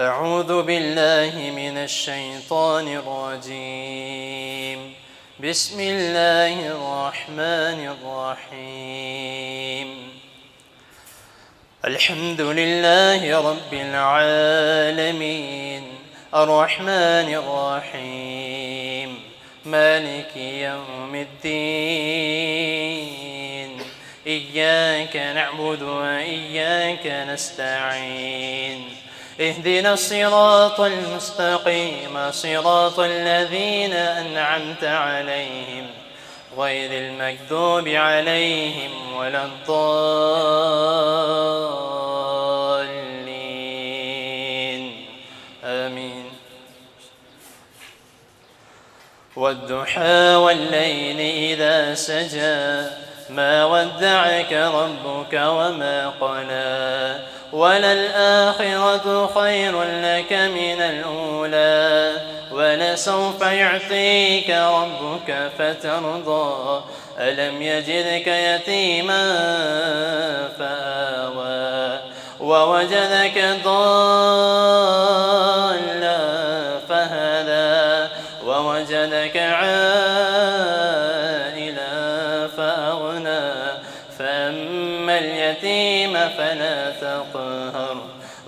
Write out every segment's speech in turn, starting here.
أعوذ بالله من الشيطان الرجيم. بسم الله الرحمن الرحيم. الحمد لله رب العالمين الرحمن الرحيم مالك يوم الدين. إياك نعبد وإياك نستعين. اهدنا الصراط المستقيم صراط الذين أنعمت عليهم غير المكذوب عليهم ولا الضالين آمين. والضحى والليل إذا سجى ما ودعك ربك وما قلى وللآخرة خير لك من الأولى ولسوف يعطيك ربك فترضى ألم يجدك يتيما فآوى ووجدك ضالا فهدى ووجدك عائلا فأغنى فأما اليتيم فلا تقهر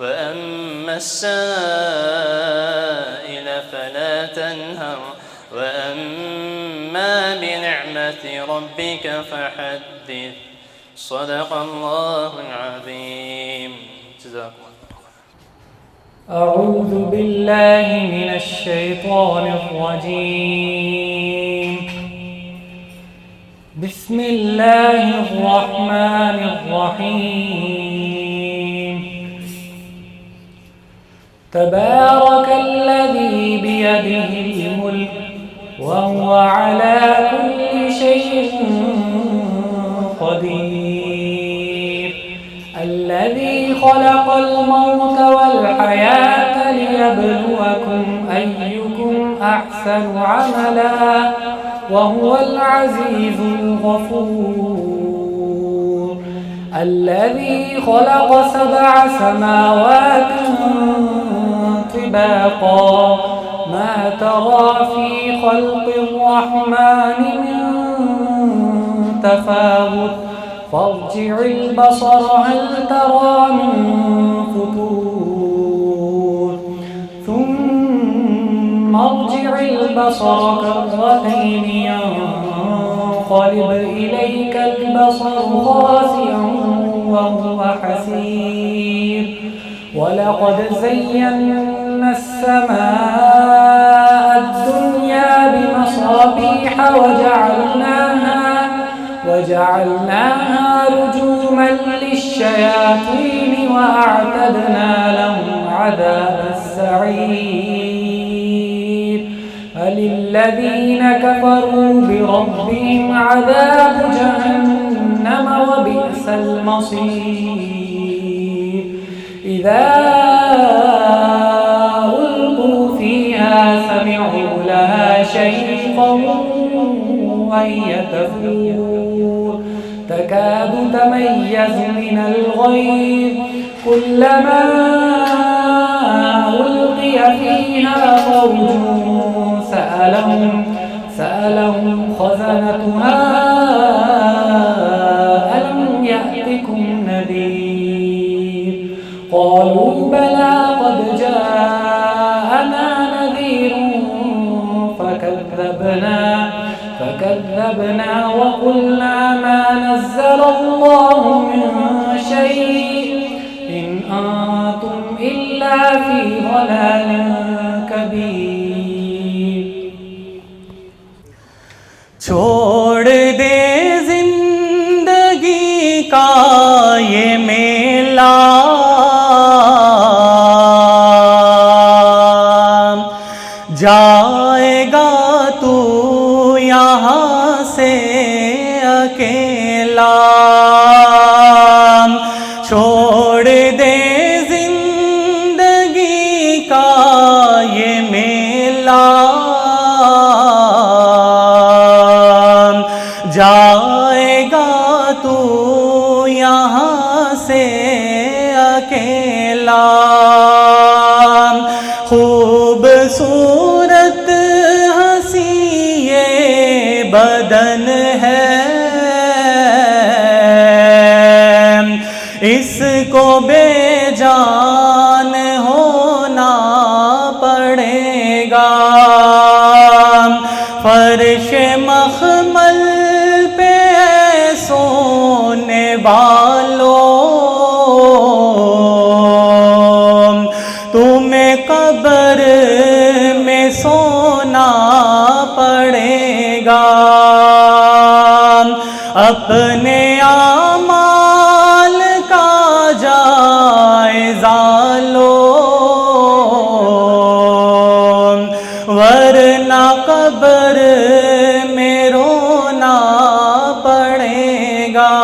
وأما السائل فلا تنهر وأما بنعمة ربك فحدث. صدق الله العظيم. جزاكم الله. أعوذ بالله من الشيطان الرجيم. بسم الله الرحمن الرحيم. تبارك الذي بيده الملك وهو على كل شيء قدير. الذي خلق الموت والحياة ليبلوكم أيكم أحسن عملا وهو العزيز الغفور. الذي خلق 7 سماوات طباقا ما ترى في خلق الرحمن من تفاوت فارجع البصر هل ترى من فطور ثم ارجع البصر كرتين ينقلب إليك البصر خاسئا وهو حسير. ولقد زينا السماء الدنيا بمصابيح وجعلناها رجوما للشياطين وأعتدنا لهم عذاب السعير. فللذين كفروا بربهم عذاب جهنم وبئس المصير. إذا ألقوا فيها سمعوا لها شيقا وهي تفور تكاد تميز من الغيظ كلما ألقي فيها فوج سألهم خزنتها ألم يأتكم نذير قالوا بلى قد جاءنا نذير فكذبنا وقلنا ما نزل الله من شيء إن أنتم إلا في ضلال كبير. چھوڑ دے زندگی کا یہ میلہ جائے گا تو یہاں سے اکیلا. چھوڑ دے زندگی کا یہ میلہ جائے گا تو یہاں سے اکیلا. جان ہونا پڑے گا، فرش مخمل پہ سونے والوں، تمہیں قبر میں سونا پڑے گا، اپنے اعمال کا جائزہ لو، ورنہ قبر میں رونا پڑے گا۔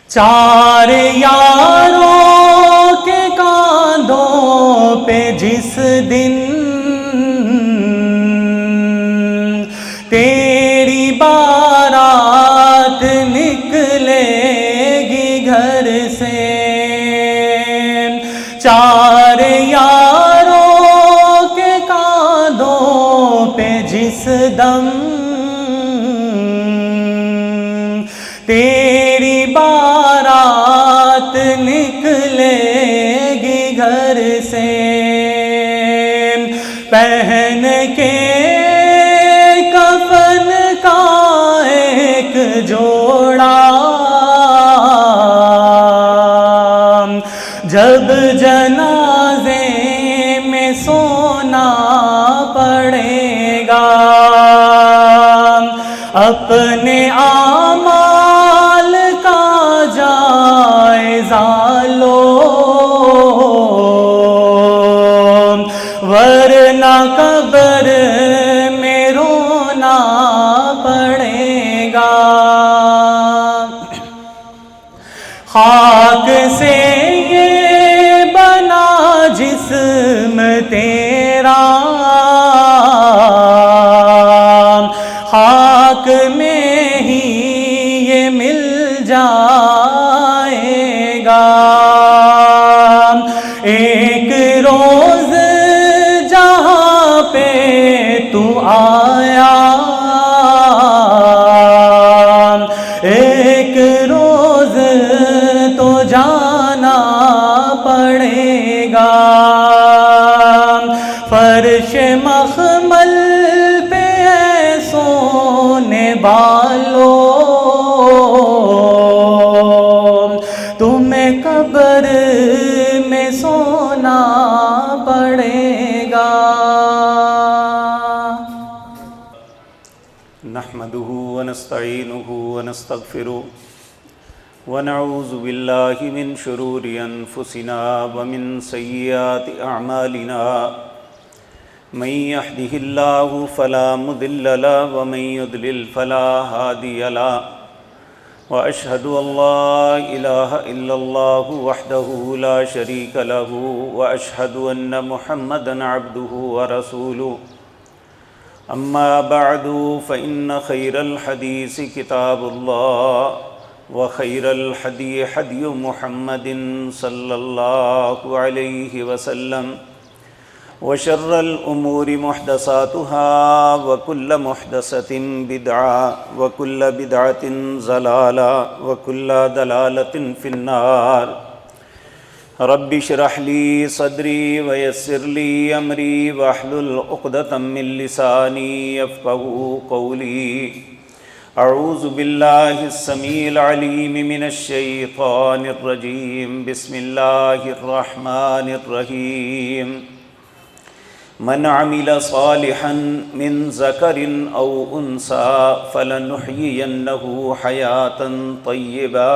چار یاروں کے کاندھوں پہ جس دن تیری بارات نکلے گی گھر سے، چار یاروں کے کاندھوں پہ جس دم تیری بارات نکلے گی گھر سے، پہن کے کفن کا ایک جوڑا، جب جنازے میں سونا پڑے گا، اپنے اعمال کا جائزہ لو، ورنہ قبر میں رونا پڑے گا۔ خاک سے یہ بنا جسم تیرا، خاک میں ہی یہ مل جائے گا، ایک روز جہاں پہ تو آیا، ایک روز تو جانا پڑے گا، فرش مخمل پہ سونے والوں، تمہیں قبر میں سونا پڑے گا۔ نحمده ونستعینه ونستغفره ونعوذ باللہ من شرور انفسنا ومن سیئات اعمالنا، من يهده الله فلا مضل له ومن يضلل فلا هادي له، واشهد ان لا اله الا الله وحده لا شريك له، واشهد ان محمدا عبده ورسوله، اما بعد فان خير الحديث كتاب الله، وخير الهدي هدي محمد صلى الله عليه وسلم، وشر الأمور محدثاتها، وكل محدثة بدعة، وكل بدعة ضلالة، وكل ضلالة في النار۔ رب اشرح لي صدري ويسر لي أمري واحلل عقدة من لساني يفقهوا قولي، اعوذ باللہ السمیع العلیم من الشیطان الرجیم، بسم اللہ الرحمن الرحیم، من عمل صالحا من ذکر او انثى فلنحیینہ حیاة طیبہ۔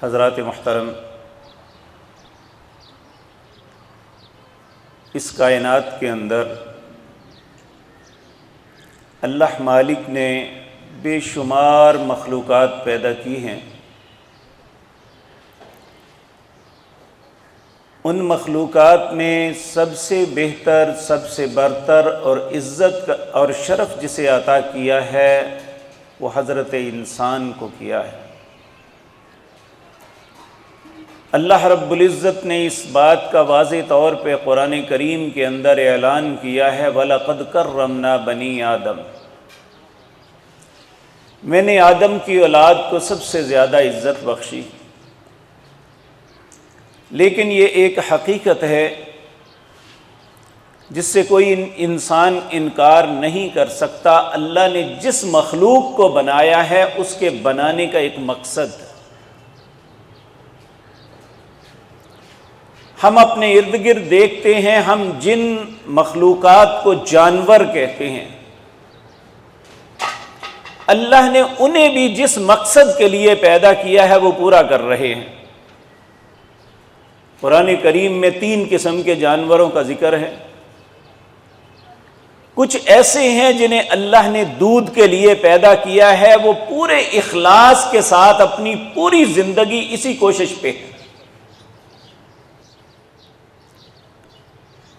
حضرات محترم، اس کائنات کے اندر اللہ مالک نے بے شمار مخلوقات پیدا کی ہیں، ان مخلوقات میں سب سے بہتر، سب سے برتر اور عزت اور شرف جسے عطا کیا ہے وہ حضرت انسان کو کیا ہے۔ اللہ رب العزت نے اس بات کا واضح طور پہ قرآن کریم کے اندر اعلان کیا ہے وَلَقَدْ كَرَّمْنَا بَنِي آدم، میں نے آدم کی اولاد کو سب سے زیادہ عزت بخشی۔ لیکن یہ ایک حقیقت ہے جس سے کوئی انسان انکار نہیں کر سکتا، اللہ نے جس مخلوق کو بنایا ہے اس کے بنانے کا ایک مقصد ہے۔ ہم اپنے ارد گرد دیکھتے ہیں، ہم جن مخلوقات کو جانور کہتے ہیں، اللہ نے انہیں بھی جس مقصد کے لیے پیدا کیا ہے وہ پورا کر رہے ہیں۔ قرآن کریم میں 3 قسم کے جانوروں کا ذکر ہے۔ کچھ ایسے ہیں جنہیں اللہ نے دودھ کے لیے پیدا کیا ہے، وہ پورے اخلاص کے ساتھ اپنی پوری زندگی اسی کوشش پہ ہے۔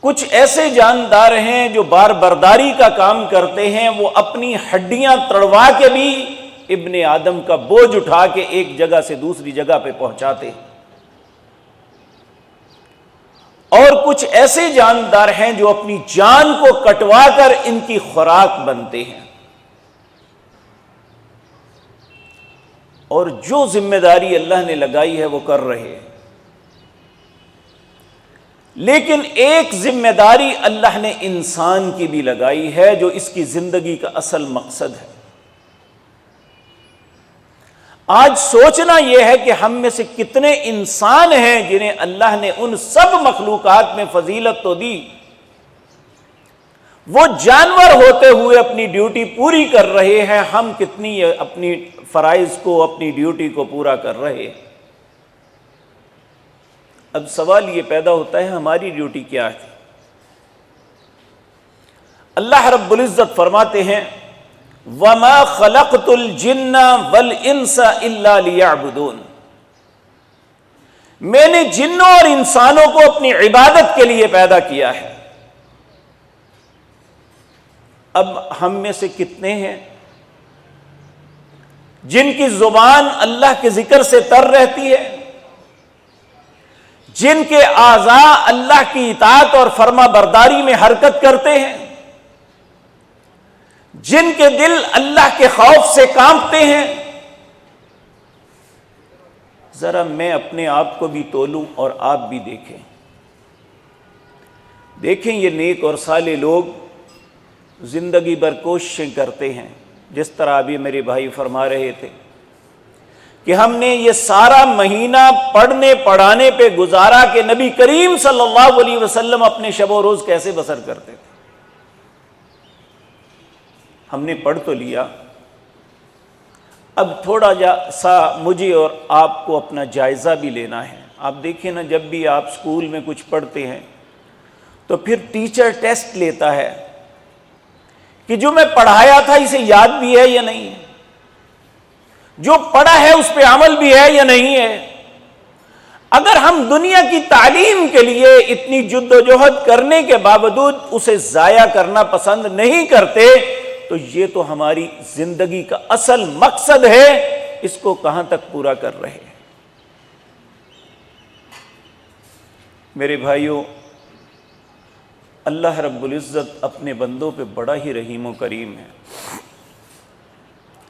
کچھ ایسے جاندار ہیں جو بار برداری کا کام کرتے ہیں، وہ اپنی ہڈیاں تڑوا کے بھی ابن آدم کا بوجھ اٹھا کے ایک جگہ سے دوسری جگہ پہ پہنچاتے ہیں۔ اور کچھ ایسے جاندار ہیں جو اپنی جان کو کٹوا کر ان کی خوراک بنتے ہیں، اور جو ذمہ داری اللہ نے لگائی ہے وہ کر رہے ہیں۔ لیکن ایک ذمہ داری اللہ نے انسان کی بھی لگائی ہے جو اس کی زندگی کا اصل مقصد ہے۔ آج سوچنا یہ ہے کہ ہم میں سے کتنے انسان ہیں جنہیں اللہ نے ان سب مخلوقات میں فضیلت تو دی، وہ جانور ہوتے ہوئے اپنی ڈیوٹی پوری کر رہے ہیں، ہم کتنی اپنی فرائض کو، اپنی ڈیوٹی کو پورا کر رہے ہیں۔ اب سوال یہ پیدا ہوتا ہے ہماری ڈیوٹی کیا ہے؟ اللہ رب العزت فرماتے ہیں وَمَا خَلَقْتُ الْجِنَّ وَالْإِنسَ إِلَّا لِيَعْبُدُونَ، میں نے جنوں اور انسانوں کو اپنی عبادت کے لیے پیدا کیا ہے۔ اب ہم میں سے کتنے ہیں جن کی زبان اللہ کے ذکر سے تر رہتی ہے، جن کے اعضاء اللہ کی اطاعت اور فرما برداری میں حرکت کرتے ہیں، جن کے دل اللہ کے خوف سے کانپتے ہیں؟ ذرا میں اپنے آپ کو بھی تولوں اور آپ بھی دیکھیں یہ نیک اور صالح لوگ زندگی بھر کوششیں کرتے ہیں، جس طرح ابھی میرے بھائی فرما رہے تھے کہ ہم نے یہ سارا مہینہ پڑھنے پڑھانے پہ گزارا کہ نبی کریم صلی اللہ علیہ وسلم اپنے شب و روز کیسے بسر کرتے تھے۔ ہم نے پڑھ تو لیا، اب تھوڑا سا مجھے اور آپ کو اپنا جائزہ بھی لینا ہے۔ آپ دیکھیں نا، جب بھی آپ اسکول میں کچھ پڑھتے ہیں تو پھر ٹیچر ٹیسٹ لیتا ہے کہ جو میں پڑھایا تھا اسے یاد بھی ہے یا نہیں ہے، جو پڑھا ہے اس پہ عمل بھی ہے یا نہیں ہے۔ اگر ہم دنیا کی تعلیم کے لیے اتنی جد و جہد کرنے کے باوجود اسے ضائع کرنا پسند نہیں کرتے تو یہ تو ہماری زندگی کا اصل مقصد ہے، اس کو کہاں تک پورا کر رہے ہیں؟ میرے بھائیوں، اللہ رب العزت اپنے بندوں پہ بڑا ہی رحیم و کریم ہے۔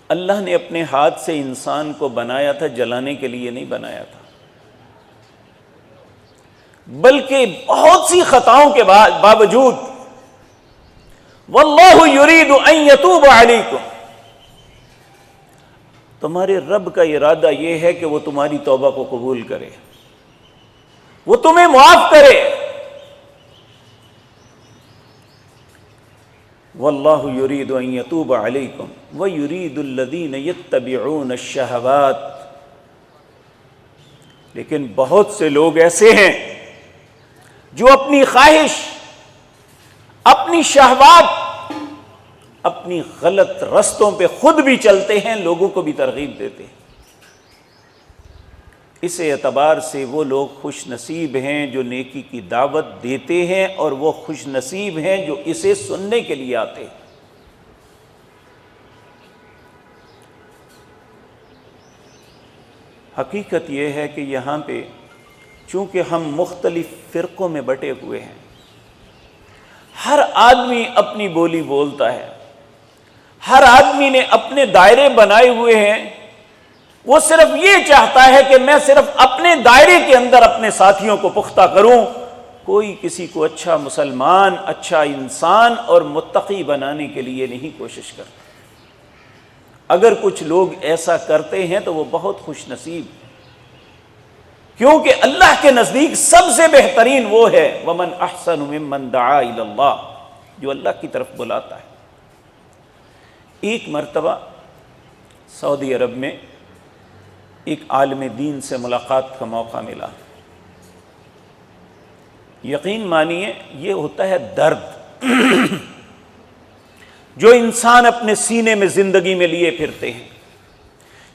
اللہ نے اپنے ہاتھ سے انسان کو بنایا تھا، جلانے کے لیے نہیں بنایا تھا، بلکہ بہت سی خطاؤں کے باوجود واللہ یرید ان یتوب علیکم، تمہارے رب کا ارادہ یہ ہے کہ وہ تمہاری توبہ کو قبول کرے، وہ تمہیں معاف کرے۔ واللہ یرید ان یتوب علیکم ویرید الذین یتبعون الشہوات، لیکن بہت سے لوگ ایسے ہیں جو اپنی خواہش، اپنی شہوات، اپنی غلط رستوں پہ خود بھی چلتے ہیں، لوگوں کو بھی ترغیب دیتے ہیں۔ اس اعتبار سے وہ لوگ خوش نصیب ہیں جو نیکی کی دعوت دیتے ہیں، اور وہ خوش نصیب ہیں جو اسے سننے کے لیے آتے ہیں۔ حقیقت یہ ہے کہ یہاں پہ چونکہ ہم مختلف فرقوں میں بٹے ہوئے ہیں، ہر آدمی اپنی بولی بولتا ہے، ہر آدمی نے اپنے دائرے بنائے ہوئے ہیں، وہ صرف یہ چاہتا ہے کہ میں صرف اپنے دائرے کے اندر اپنے ساتھیوں کو پختہ کروں، کوئی کسی کو اچھا مسلمان، اچھا انسان اور متقی بنانے کے لیے نہیں کوشش کرتا۔ اگر کچھ لوگ ایسا کرتے ہیں تو وہ بہت خوش نصیب، کیونکہ اللہ کے نزدیک سب سے بہترین وہ ہے وَمَنْ أَحْسَنُ مِمَّنْ دَعَا إِلَى اللَّهِ، جو اللہ کی طرف بلاتا ہے۔ ایک مرتبہ سعودی عرب میں ایک عالم دین سے ملاقات کا موقع ملا۔ یقین مانیے یہ ہوتا ہے درد جو انسان اپنے سینے میں زندگی میں لیے پھرتے ہیں،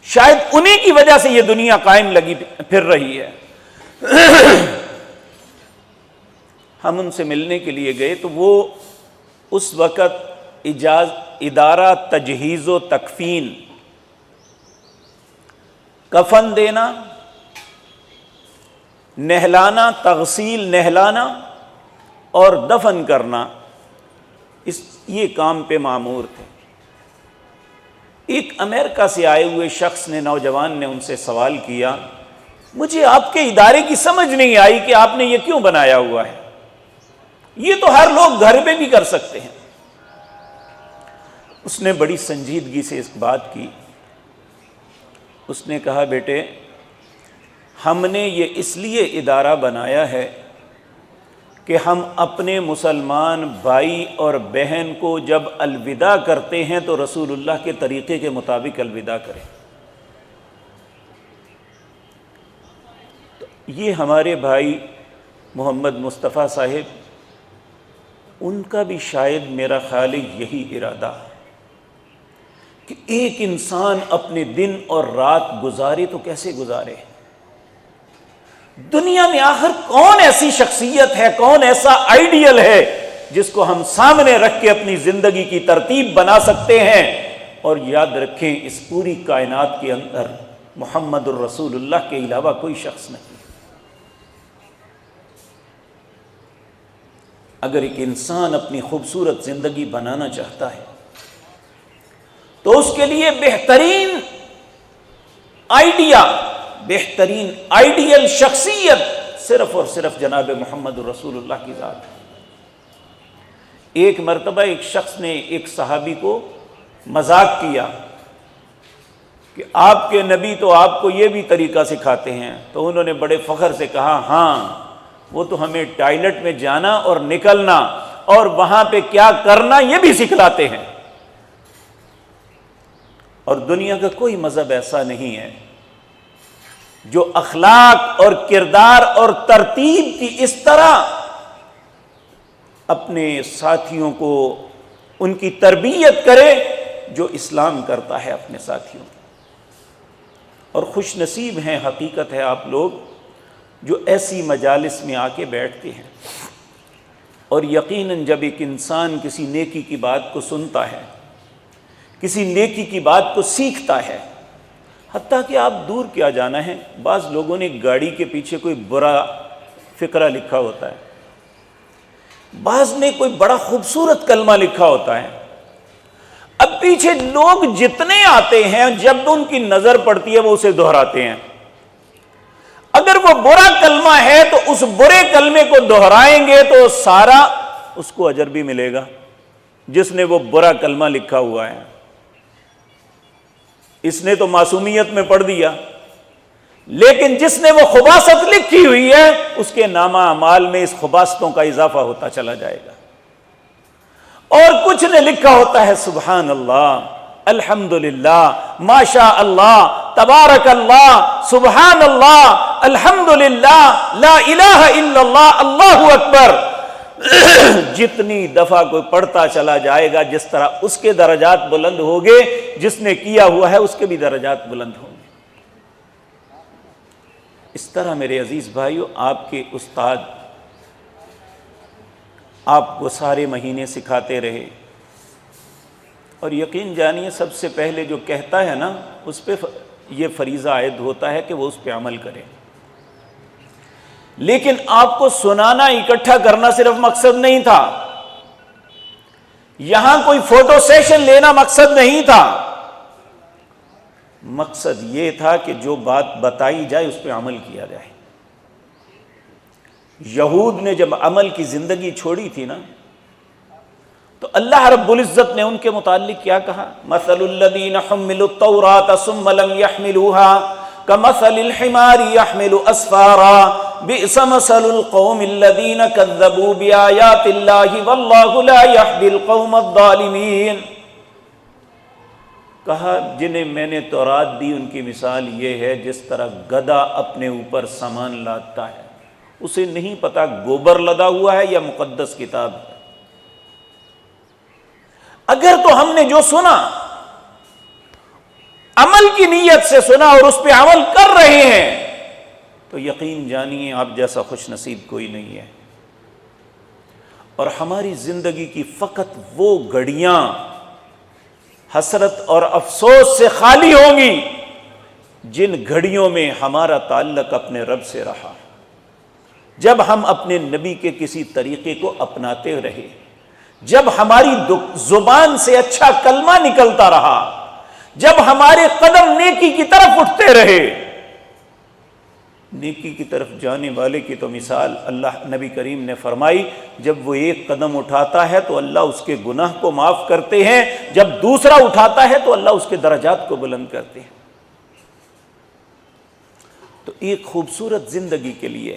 شاید انہی کی وجہ سے یہ دنیا قائم لگی پھر رہی ہے۔ ہم ان سے ملنے کے لیے گئے تو وہ اس وقت ادارہ تجہیز و تکفین، کفن دینا، نہلانا، تغسیل نہلانا اور دفن کرنا، یہ کام پہ مامور تھے۔ ایک امریکہ سے آئے ہوئے شخص نے، نوجوان نے ان سے سوال کیا، مجھے آپ کے ادارے کی سمجھ نہیں آئی کہ آپ نے یہ کیوں بنایا ہوا ہے، یہ تو ہر لوگ گھر میں بھی کر سکتے ہیں۔ اس نے بڑی سنجیدگی سے اس بات کی، اس نے کہا بیٹے ہم نے یہ اس لیے ادارہ بنایا ہے کہ ہم اپنے مسلمان بھائی اور بہن کو جب الوداع کرتے ہیں تو رسول اللہ کے طریقے کے مطابق الوداع کریں۔ تو یہ ہمارے بھائی محمد مصطفیٰ صاحب، ان کا بھی شاید میرا خیال ہے یہی ارادہ کہ ایک انسان اپنے دن اور رات گزارے تو کیسے گزارے؟ دنیا میں آخر کون ایسی شخصیت ہے، کون ایسا آئیڈیل ہے جس کو ہم سامنے رکھ کے اپنی زندگی کی ترتیب بنا سکتے ہیں؟ اور یاد رکھیں اس پوری کائنات کے اندر محمد الرسول اللہ کے علاوہ کوئی شخص نہیں۔ اگر ایک انسان اپنی خوبصورت زندگی بنانا چاہتا ہے تو اس کے لیے بہترین آئیڈیا، بہترین آئیڈیل شخصیت صرف اور صرف جناب محمد رسول اللہ کی ذات ہے۔ ایک مرتبہ ایک شخص نے ایک صحابی کو مذاق کیا کہ آپ کے نبی تو آپ کو یہ بھی طریقہ سکھاتے ہیں، تو انہوں نے بڑے فخر سے کہا ہاں وہ تو ہمیں ٹائلٹ میں جانا اور نکلنا اور وہاں پہ کیا کرنا یہ بھی سکھلاتے ہیں۔ اور دنیا کا کوئی مذہب ایسا نہیں ہے جو اخلاق اور کردار اور ترتیب کی اس طرح اپنے ساتھیوں کو ان کی تربیت کرے جو اسلام کرتا ہے اپنے ساتھیوں کو۔ اور خوش نصیب ہیں، حقیقت ہے آپ لوگ جو ایسی مجالس میں آ کے بیٹھتے ہیں، اور یقیناً جب ایک انسان کسی نیکی کی بات کو سنتا ہے، کسی نیکی کی بات کو سیکھتا ہے، حتیٰ کہ آپ دور کیا جانا ہے، بعض لوگوں نے گاڑی کے پیچھے کوئی برا فقرہ لکھا ہوتا ہے، بعض نے کوئی بڑا خوبصورت کلمہ لکھا ہوتا ہے، اب پیچھے لوگ جتنے آتے ہیں جب ان کی نظر پڑتی ہے وہ اسے دہراتے ہیں۔ اگر وہ برا کلمہ ہے تو اس برے کلمے کو دہرائیں گے تو سارا اس کو اجر بھی ملے گا جس نے وہ برا کلمہ لکھا ہوا ہے۔ اس نے تو معصومیت میں پڑھ دیا، لیکن جس نے وہ خباثت لکھی ہوئی ہے اس کے نامہ اعمال میں اس خباثتوں کا اضافہ ہوتا چلا جائے گا۔ اور کچھ نے لکھا ہوتا ہے سبحان اللہ، الحمدللہ، ماشاء اللہ، تبارک اللہ، سبحان اللہ، الحمدللہ، لا الہ الا اللہ، اللہ اکبر۔ جتنی دفعہ کوئی پڑھتا چلا جائے گا جس طرح اس کے درجات بلند ہوگے، جس نے کیا ہوا ہے اس کے بھی درجات بلند ہوں گے۔ اس طرح میرے عزیز بھائیو، آپ کے استاد آپ کو سارے مہینے سکھاتے رہے، اور یقین جانیے سب سے پہلے جو کہتا ہے نا اس پہ یہ فریضہ عائد ہوتا ہے کہ وہ اس پہ عمل کرے۔ لیکن آپ کو سنانا، اکٹھا کرنا صرف مقصد نہیں تھا، یہاں کوئی فوٹو سیشن لینا مقصد نہیں تھا، مقصد یہ تھا کہ جو بات بتائی جائے اس پہ عمل کیا جائے۔ یہود نے جب عمل کی زندگی چھوڑی تھی نا، تو اللہ رب العزت نے ان کے متعلق کیا کہا؟ مثل الذین حملوا التوراۃ ثم لم يحملوها كمثل الحمار يحمل اسفارا بئس مثل القوم الذین كذبوا بآیات اللہ واللہ لا يهدی القوم الظالمین۔ کہا جنہیں میں نے تورات دی ان کی مثال یہ ہے جس طرح گدھا اپنے اوپر سامان لادتا ہے، اسے نہیں پتا گوبر لدا ہوا ہے یا مقدس کتاب ہے۔ اگر تو ہم نے جو سنا عمل کی نیت سے سنا اور اس پہ عمل کر رہے ہیں تو یقین جانیے آپ جیسا خوش نصیب کوئی نہیں ہے۔ اور ہماری زندگی کی فقط وہ گھڑیاں حسرت اور افسوس سے خالی ہوں گی جن گھڑیوں میں ہمارا تعلق اپنے رب سے رہا، جب ہم اپنے نبی کے کسی طریقے کو اپناتے رہے، جب ہماری زبان سے اچھا کلمہ نکلتا رہا، جب ہمارے قدم نیکی کی طرف اٹھتے رہے۔ نیکی کی طرف جانے والے کی تو مثال اللہ نبی کریم نے فرمائی، جب وہ ایک قدم اٹھاتا ہے تو اللہ اس کے گناہ کو معاف کرتے ہیں، جب دوسرا اٹھاتا ہے تو اللہ اس کے درجات کو بلند کرتے ہیں۔ تو ایک خوبصورت زندگی کے لیے،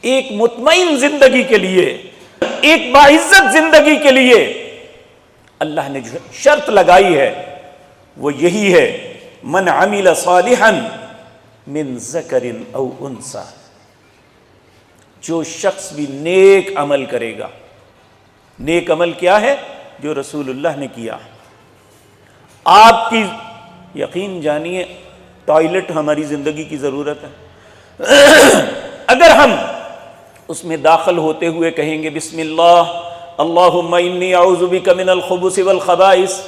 ایک مطمئن زندگی کے لیے، ایک باعزت زندگی کے لیے اللہ نے جو شرط لگائی ہے وہ یہی ہے، من عمل صالحا من ذکر او انثی، جو شخص بھی نیک عمل کرے گا۔ نیک عمل کیا ہے؟ جو رسول اللہ نے کیا۔ آپ کی یقین جانیے ٹوائلٹ ہماری زندگی کی ضرورت ہے، اگر ہم اس میں داخل ہوتے ہوئے کہیں گے بسم اللہ اللہم انی اعوذ بک من الخبث والخبائث،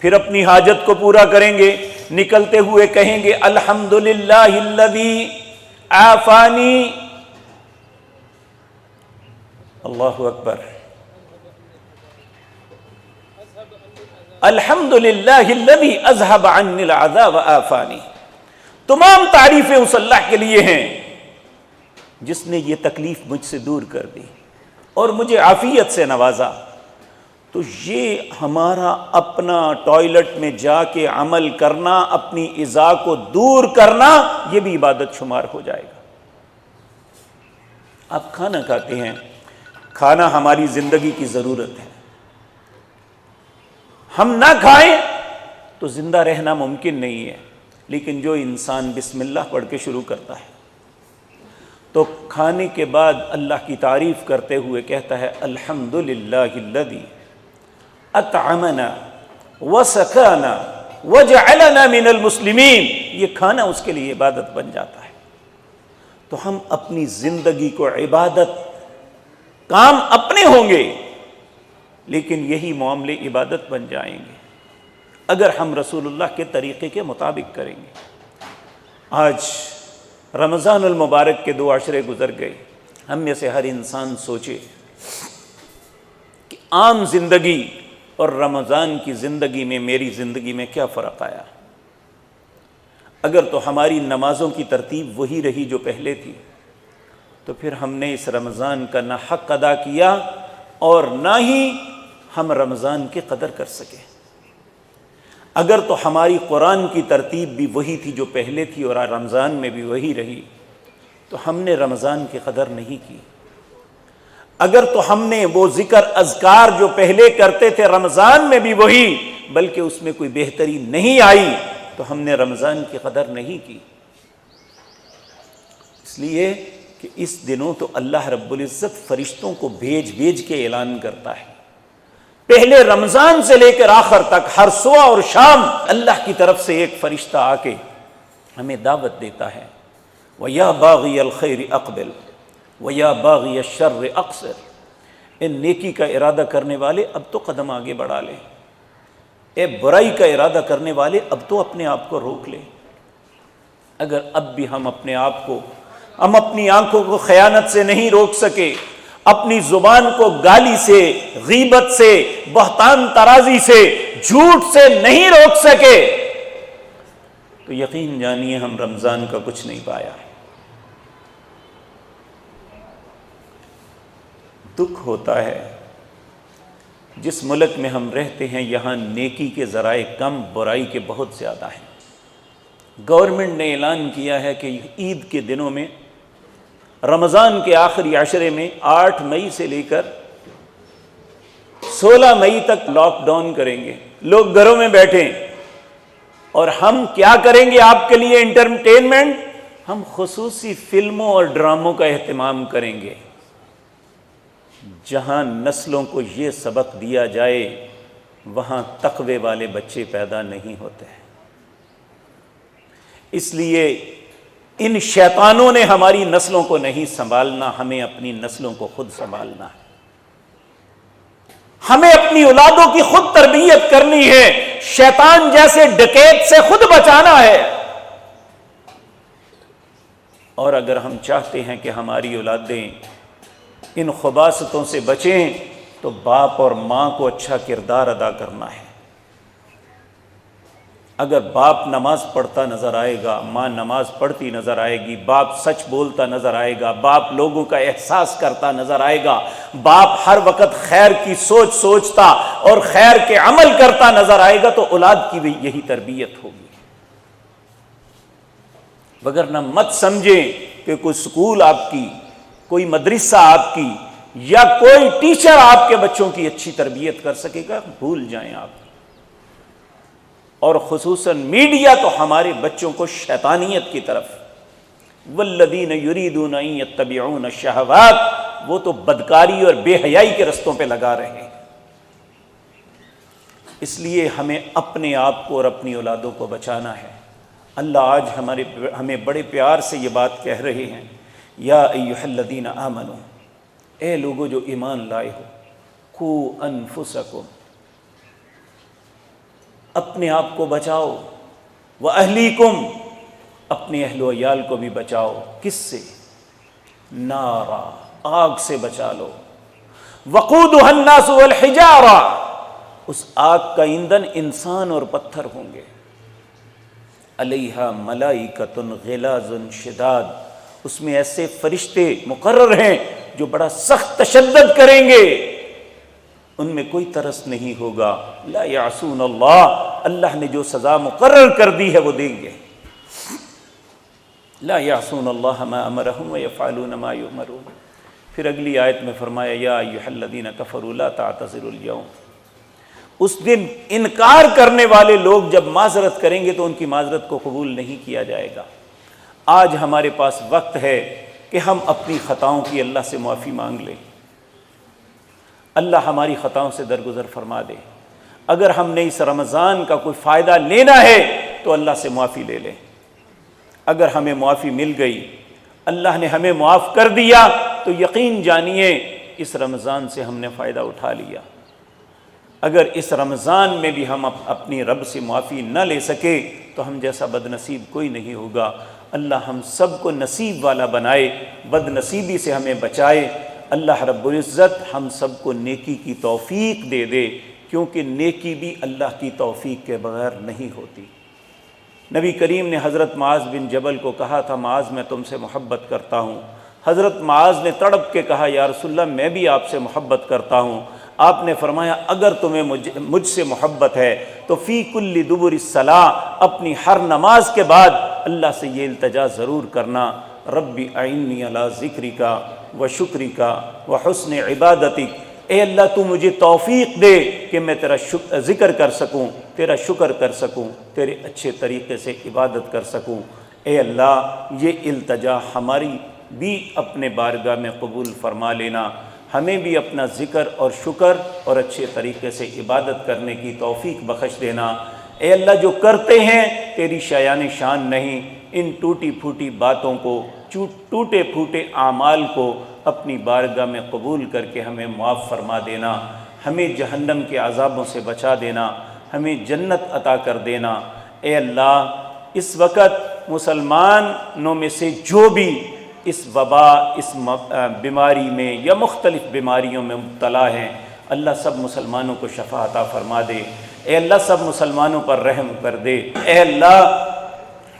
پھر اپنی حاجت کو پورا کریں گے، نکلتے ہوئے کہیں گے الحمدللہ الذی عافانی، اللہ اکبر، الحمدللہ الذی اذہب عنی العذاب وعافانی۔ تمام تعریفیں اس اللہ کے لیے ہیں جس نے یہ تکلیف مجھ سے دور کر دی اور مجھے عافیت سے نوازا۔ تو یہ ہمارا اپنا ٹوائلٹ میں جا کے عمل کرنا، اپنی ایذا کو دور کرنا، یہ بھی عبادت شمار ہو جائے گا۔ آپ کھانا کھاتے ہیں، کھانا ہماری زندگی کی ضرورت ہے، ہم نہ کھائیں تو زندہ رہنا ممکن نہیں ہے، لیکن جو انسان بسم اللہ پڑھ کے شروع کرتا ہے تو کھانے کے بعد اللہ کی تعریف کرتے ہوئے کہتا ہے الحمدللہ الذی اطعمنا وسقانا وجعلنا من المسلمین، یہ کھانا اس کے لیے عبادت بن جاتا ہے۔ تو ہم اپنی زندگی کو عبادت، کام اپنے ہوں گے لیکن یہی معاملے عبادت بن جائیں گے اگر ہم رسول اللہ کے طریقے کے مطابق کریں گے۔ آج رمضان المبارک کے 2 عشرے گزر گئے، ہم میں سے ہر انسان سوچے کہ عام زندگی اور رمضان کی زندگی میں میری زندگی میں کیا فرق آیا۔ اگر تو ہماری نمازوں کی ترتیب وہی رہی جو پہلے تھی تو پھر ہم نے اس رمضان کا نہ حق ادا کیا اور نہ ہی ہم رمضان کی قدر کر سکے۔ اگر تو ہماری قرآن کی ترتیب بھی وہی تھی جو پہلے تھی اور رمضان میں بھی وہی رہی تو ہم نے رمضان کی قدر نہیں کی۔ اگر تو ہم نے وہ ذکر اذکار جو پہلے کرتے تھے رمضان میں بھی وہی، بلکہ اس میں کوئی بہتری نہیں آئی تو ہم نے رمضان کی قدر نہیں کی۔ اس لیے کہ اس دنوں تو اللہ رب العزت فرشتوں کو بھیج بھیج کے اعلان کرتا ہے، پہلے رمضان سے لے کر آخر تک ہر صبح اور شام اللہ کی طرف سے ایک فرشتہ آ کے ہمیں دعوت دیتا ہے، وَيَا بَاغِيَ الْخَيْرِ أَقْبِلْ وَيَا بَاغِيَ الشَّرِّ أَقْصِرْ۔ اے نیکی کا ارادہ کرنے والے اب تو قدم آگے بڑھا لیں، اے برائی کا ارادہ کرنے والے اب تو اپنے آپ کو روک لیں۔ اگر اب بھی ہم اپنے آپ کو ہم اپنی آنکھوں کو خیانت سے نہیں روک سکے، اپنی زبان کو گالی سے، غیبت سے، بہتان ترازی سے، جھوٹ سے نہیں روک سکے، تو یقین جانیے ہم رمضان کا کچھ نہیں پایا۔ دکھ ہوتا ہے جس ملک میں ہم رہتے ہیں یہاں نیکی کے ذرائع کم، برائی کے بہت زیادہ ہیں۔ گورنمنٹ نے اعلان کیا ہے کہ عید کے دنوں میں، رمضان کے آخری عشرے میں 8 مئی سے لے کر 16 مئی تک لاک ڈاؤن کریں گے، لوگ گھروں میں بیٹھیں، اور ہم کیا کریں گے آپ کے لیے انٹرٹینمنٹ؟ ہم خصوصی فلموں اور ڈراموں کا اہتمام کریں گے، جہاں نسلوں کو یہ سبق دیا جائے وہاں تقوی والے بچے پیدا نہیں ہوتے ہیں۔ اس لیے ان شیطانوں نے ہماری نسلوں کو نہیں سنبھالنا، ہمیں اپنی نسلوں کو خود سنبھالنا ہے، ہمیں اپنی اولادوں کی خود تربیت کرنی ہے، شیطان جیسے ڈکیت سے خود بچانا ہے۔ اور اگر ہم چاہتے ہیں کہ ہماری اولادیں ان خباثتوں سے بچیں تو باپ اور ماں کو اچھا کردار ادا کرنا ہے۔ اگر باپ نماز پڑھتا نظر آئے گا، ماں نماز پڑھتی نظر آئے گی، باپ سچ بولتا نظر آئے گا، باپ لوگوں کا احساس کرتا نظر آئے گا، باپ ہر وقت خیر کی سوچ سوچتا اور خیر کے عمل کرتا نظر آئے گا، تو اولاد کی بھی یہی تربیت ہوگی۔ وگرنہ مت سمجھیں کہ کوئی سکول آپ کی، کوئی مدرسہ آپ کی، یا کوئی ٹیچر آپ کے بچوں کی اچھی تربیت کر سکے گا، بھول جائیں آپ۔ اور خصوصاً میڈیا تو ہمارے بچوں کو شیطانیت کی طرف، والذین یریدون ان یتبعون الشہوات، وہ تو بدکاری اور بے حیائی کے رستوں پہ لگا رہے ہیں۔ اس لیے ہمیں اپنے آپ کو اور اپنی اولادوں کو بچانا ہے۔ اللہ آج ہمیں بڑے پیار سے یہ بات کہہ رہے ہیں، یا ایھا الذین آمنوا، اے لوگو جو ایمان لائے ہو، قوا انفسکم، اپنے آپ کو بچاؤ، وَأَهْلِيكُمْ، اپنے اہل و عیال کو بھی بچاؤ، کس سے؟ نارا، آگ سے بچا لو، وَقُودُهَا النَّاسُ وَالْحِجَارَةُ، اس آگ کا ایندھن انسان اور پتھر ہوں گے، علیہا ملائکۃ غلاظ شداد، اس میں ایسے فرشتے مقرر ہیں جو بڑا سخت تشدد کریں گے، ان میں کوئی ترس نہیں ہوگا، لا یعصون اللہ، اللہ نے جو سزا مقرر کر دی ہے وہ دیں گے، لا یعصون اللہ ما امرہم ویفعلون ما یؤمرون۔ پھر اگلی آیت میں فرمایا، یا ایھا الذین کفروا لا تعتذروا اليوم، اس دن انکار کرنے والے لوگ جب معذرت کریں گے تو ان کی معذرت کو قبول نہیں کیا جائے گا۔ آج ہمارے پاس وقت ہے کہ ہم اپنی خطاؤں کی اللہ سے معافی مانگ لیں، اللہ ہماری خطاؤں سے درگزر فرما دے۔ اگر ہم نے اس رمضان کا کوئی فائدہ لینا ہے تو اللہ سے معافی لے لیں۔ اگر ہمیں معافی مل گئی، اللہ نے ہمیں معاف کر دیا، تو یقین جانیے اس رمضان سے ہم نے فائدہ اٹھا لیا۔ اگر اس رمضان میں بھی ہم اپنی رب سے معافی نہ لے سکے تو ہم جیسا بد نصیب کوئی نہیں ہوگا۔ اللہ ہم سب کو نصیب والا بنائے، بد نصیبی سے ہمیں بچائے۔ اللہ رب العزت ہم سب کو نیکی کی توفیق دے دے، کیونکہ نیکی بھی اللہ کی توفیق کے بغیر نہیں ہوتی۔ نبی کریم نے حضرت معاذ بن جبل کو کہا تھا، معاذ میں تم سے محبت کرتا ہوں۔ حضرت معاذ نے تڑپ کے کہا، یا رسول اللہ میں بھی آپ سے محبت کرتا ہوں۔ آپ نے فرمایا، اگر تمہیں مجھ سے محبت ہے تو فی کل دبر الصلاۃ، اپنی ہر نماز کے بعد اللہ سے یہ التجا ضرور کرنا، ربی اعنی علی ذکرک و شکرک و حسن عبادتک، اے اللہ تو مجھے توفیق دے کہ میں تیرا ذکر کر سکوں، تیرا شکر کر سکوں، تیرے اچھے طریقے سے عبادت کر سکوں۔ اے اللہ یہ التجا ہماری بھی اپنے بارگاہ میں قبول فرما لینا، ہمیں بھی اپنا ذکر اور شکر اور اچھے طریقے سے عبادت کرنے کی توفیق بخش دینا۔ اے اللہ جو کرتے ہیں تیری شایان شان نہیں، ان ٹوٹی پھوٹی باتوں کو، ٹوٹے پھوٹے اعمال کو اپنی بارگاہ میں قبول کر کے ہمیں معاف فرما دینا، ہمیں جہنم کے عذابوں سے بچا دینا، ہمیں جنت عطا کر دینا۔ اے اللہ اس وقت مسلمانوں میں سے جو بھی اس وبا، اس بیماری میں یا مختلف بیماریوں میں مبتلا ہیں، اللہ سب مسلمانوں کو شفا عطا فرما دے۔ اے اللہ سب مسلمانوں پر رحم کر دے۔ اے اللہ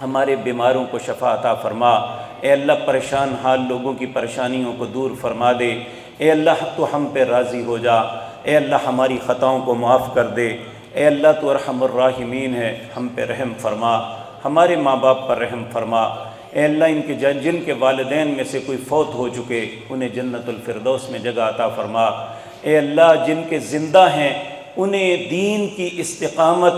ہمارے بیماروں کو شفا عطا فرما۔ اے اللہ پریشان حال لوگوں کی پریشانیوں کو دور فرما دے۔ اے اللہ تو ہم پہ راضی ہو جا۔ اے اللہ ہماری خطاؤں کو معاف کر دے۔ اے اللہ تو ارحم الراحمین ہے، ہم پہ رحم فرما، ہمارے ماں باپ پر رحم فرما۔ اے اللہ ان کے جن کے والدین میں سے کوئی فوت ہو چکے انہیں جنت الفردوس میں جگہ عطا فرما۔ اے اللہ جن کے زندہ ہیں انہیں دین کی استقامت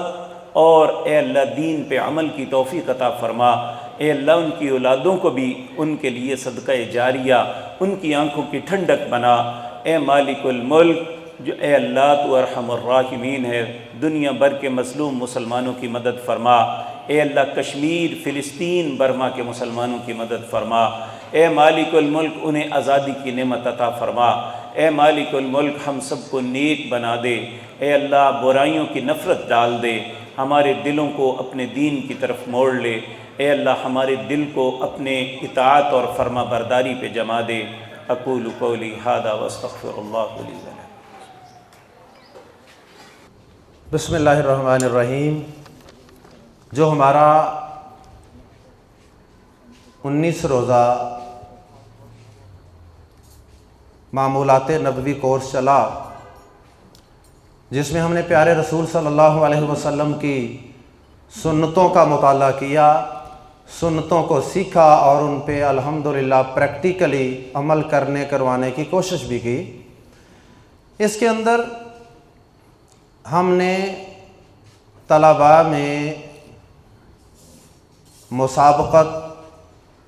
اور اے اللہ دین پہ عمل کی توفیق عطا فرما۔ اے اللہ ان کی اولادوں کو بھی ان کے لیے صدقہ جاریہ، ان کی آنکھوں کی ٹھنڈک بنا۔ اے مالک الملک، جو اے اللہ تو ارحم الراحمین ہے، دنیا بھر کے مظلوم مسلمانوں کی مدد فرما۔ اے اللہ کشمیر، فلسطین، برما کے مسلمانوں کی مدد فرما۔ اے مالک الملک انہیں آزادی کی نعمت عطا فرما۔ اے مالک الملک ہم سب کو نیک بنا دے۔ اے اللہ برائیوں کی نفرت ڈال دے، ہمارے دلوں کو اپنے دین کی طرف موڑ لے۔ اے اللہ ہمارے دل کو اپنے اطاعت اور فرما برداری پہ جما دے۔ اقول قولی ھذا واستغفر اللہ لی ولکم۔ بسم اللہ الرحمن الرحیم۔ جو ہمارا 19 روزہ معمولات نبوی کورس چلا، جس میں ہم نے پیارے رسول صلی اللہ علیہ وسلم کی سنتوں کا مطالعہ کیا، سنتوں کو سیکھا اور ان پہ الحمدللہ پریکٹیکلی عمل کروانے کی کوشش بھی کی۔ اس کے اندر ہم نے طلباء میں مسابقت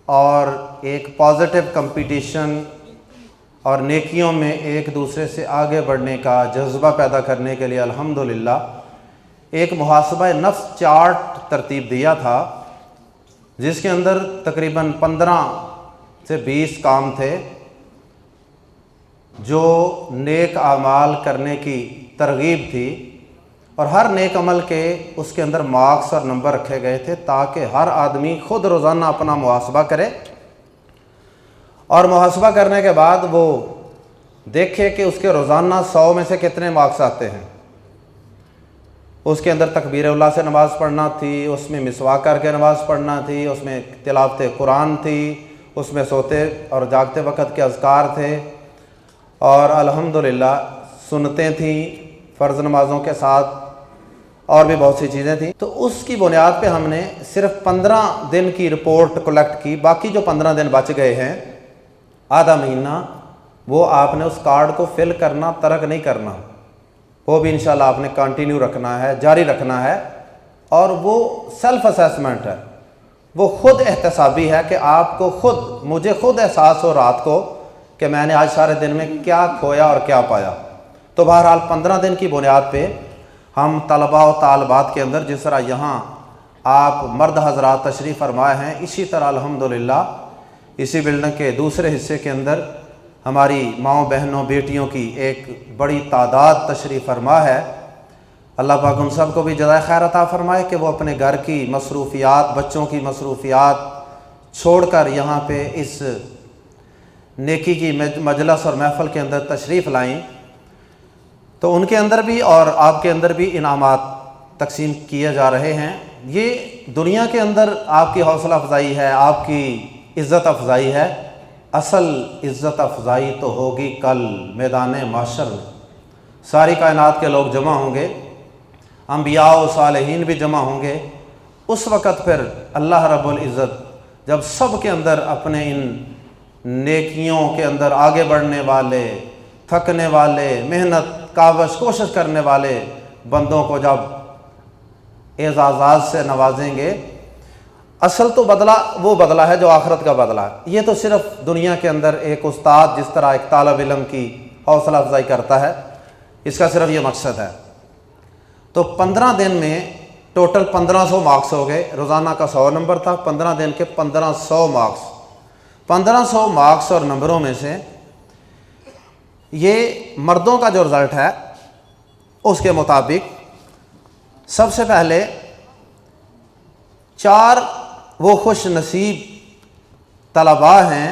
اور ایک پازیٹیو کمپٹیشن اور نیکیوں میں ایک دوسرے سے آگے بڑھنے کا جذبہ پیدا کرنے کے لیے الحمدللہ ایک محاسبہ نفس چارٹ ترتیب دیا تھا، جس کے اندر تقریباً 15 سے 20 کام تھے جو نیک اعمال کرنے کی ترغیب تھی، اور ہر نیک عمل کے اس کے اندر مارکس اور نمبر رکھے گئے تھے تاکہ ہر آدمی خود روزانہ اپنا محاسبہ کرے، اور محاسبہ کرنے کے بعد وہ دیکھے کہ اس کے روزانہ 100 میں سے کتنے مارکس آتے ہیں۔ اس کے اندر تکبیر اللہ سے نماز پڑھنا تھی، اس میں مسواک کر کے نماز پڑھنا تھی، اس میں تلاوت قرآن تھی، اس میں سوتے اور جاگتے وقت کے اذکار تھے، اور الحمدللہ سنتیں تھیں فرض نمازوں کے ساتھ، اور بھی بہت سی چیزیں تھیں۔ تو اس کی بنیاد پہ ہم نے صرف 15 دن کی رپورٹ کلیکٹ کی، باقی جو 15 دن بچ گئے ہیں، آدھا مہینہ، وہ آپ نے اس کارڈ کو فل کرنا، ترک نہیں کرنا، وہ بھی انشاءاللہ آپ نے کنٹینیو رکھنا ہے، جاری رکھنا ہے، اور وہ سیلف اسیسمنٹ ہے، وہ خود احتسابی ہے کہ آپ کو مجھے خود احساس ہو رات کو کہ میں نے آج سارے دن میں کیا کھویا اور کیا پایا۔ تو بہرحال 15 دن کی بنیاد پہ ہم طلباء و طالبات کے اندر جس طرح یہاں آپ مرد حضرات تشریف فرمائے ہیں، اسی طرح الحمدللہ اسی بلڈنگ کے دوسرے حصے کے اندر ہماری ماؤں بہنوں بیٹیوں کی ایک بڑی تعداد تشریف فرما ہے۔ اللہ پاک ان سب کو بھی جزائے خیر عطا فرمائے کہ وہ اپنے گھر کی مصروفیات، بچوں کی مصروفیات چھوڑ کر یہاں پہ اس نیکی کی مجلس اور محفل کے اندر تشریف لائیں۔ تو ان کے اندر بھی اور آپ کے اندر بھی انعامات تقسیم کیے جا رہے ہیں۔ یہ دنیا کے اندر آپ کی حوصلہ افزائی ہے، آپ کی عزت افزائی ہے۔ اصل عزت افزائی تو ہوگی کل میدان محشر میں، ساری کائنات کے لوگ جمع ہوں گے، انبیاء و صالحین بھی جمع ہوں گے۔ اس وقت پھر اللہ رب العزت جب سب کے اندر اپنے ان نیکیوں کے اندر آگے بڑھنے والے، تھکنے والے، محنت کاوش کوشش کرنے والے بندوں کو جب اعزازات سے نوازیں گے، اصل تو بدلہ وہ بدلہ ہے جو آخرت کا بدلہ ہے۔ یہ تو صرف دنیا کے اندر ایک استاد جس طرح ایک طالب علم کی حوصلہ افزائی کرتا ہے، اس کا صرف یہ مقصد ہے۔ تو 15 دن میں ٹوٹل 1500 مارکس ہو گئے، روزانہ کا 100 نمبر تھا، 15 دن کے 1500 مارکس۔ 1500 مارکس اور نمبروں میں سے یہ مردوں کا جو رزلٹ ہے اس کے مطابق سب سے پہلے 4 وہ خوش نصیب طلباء ہیں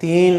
3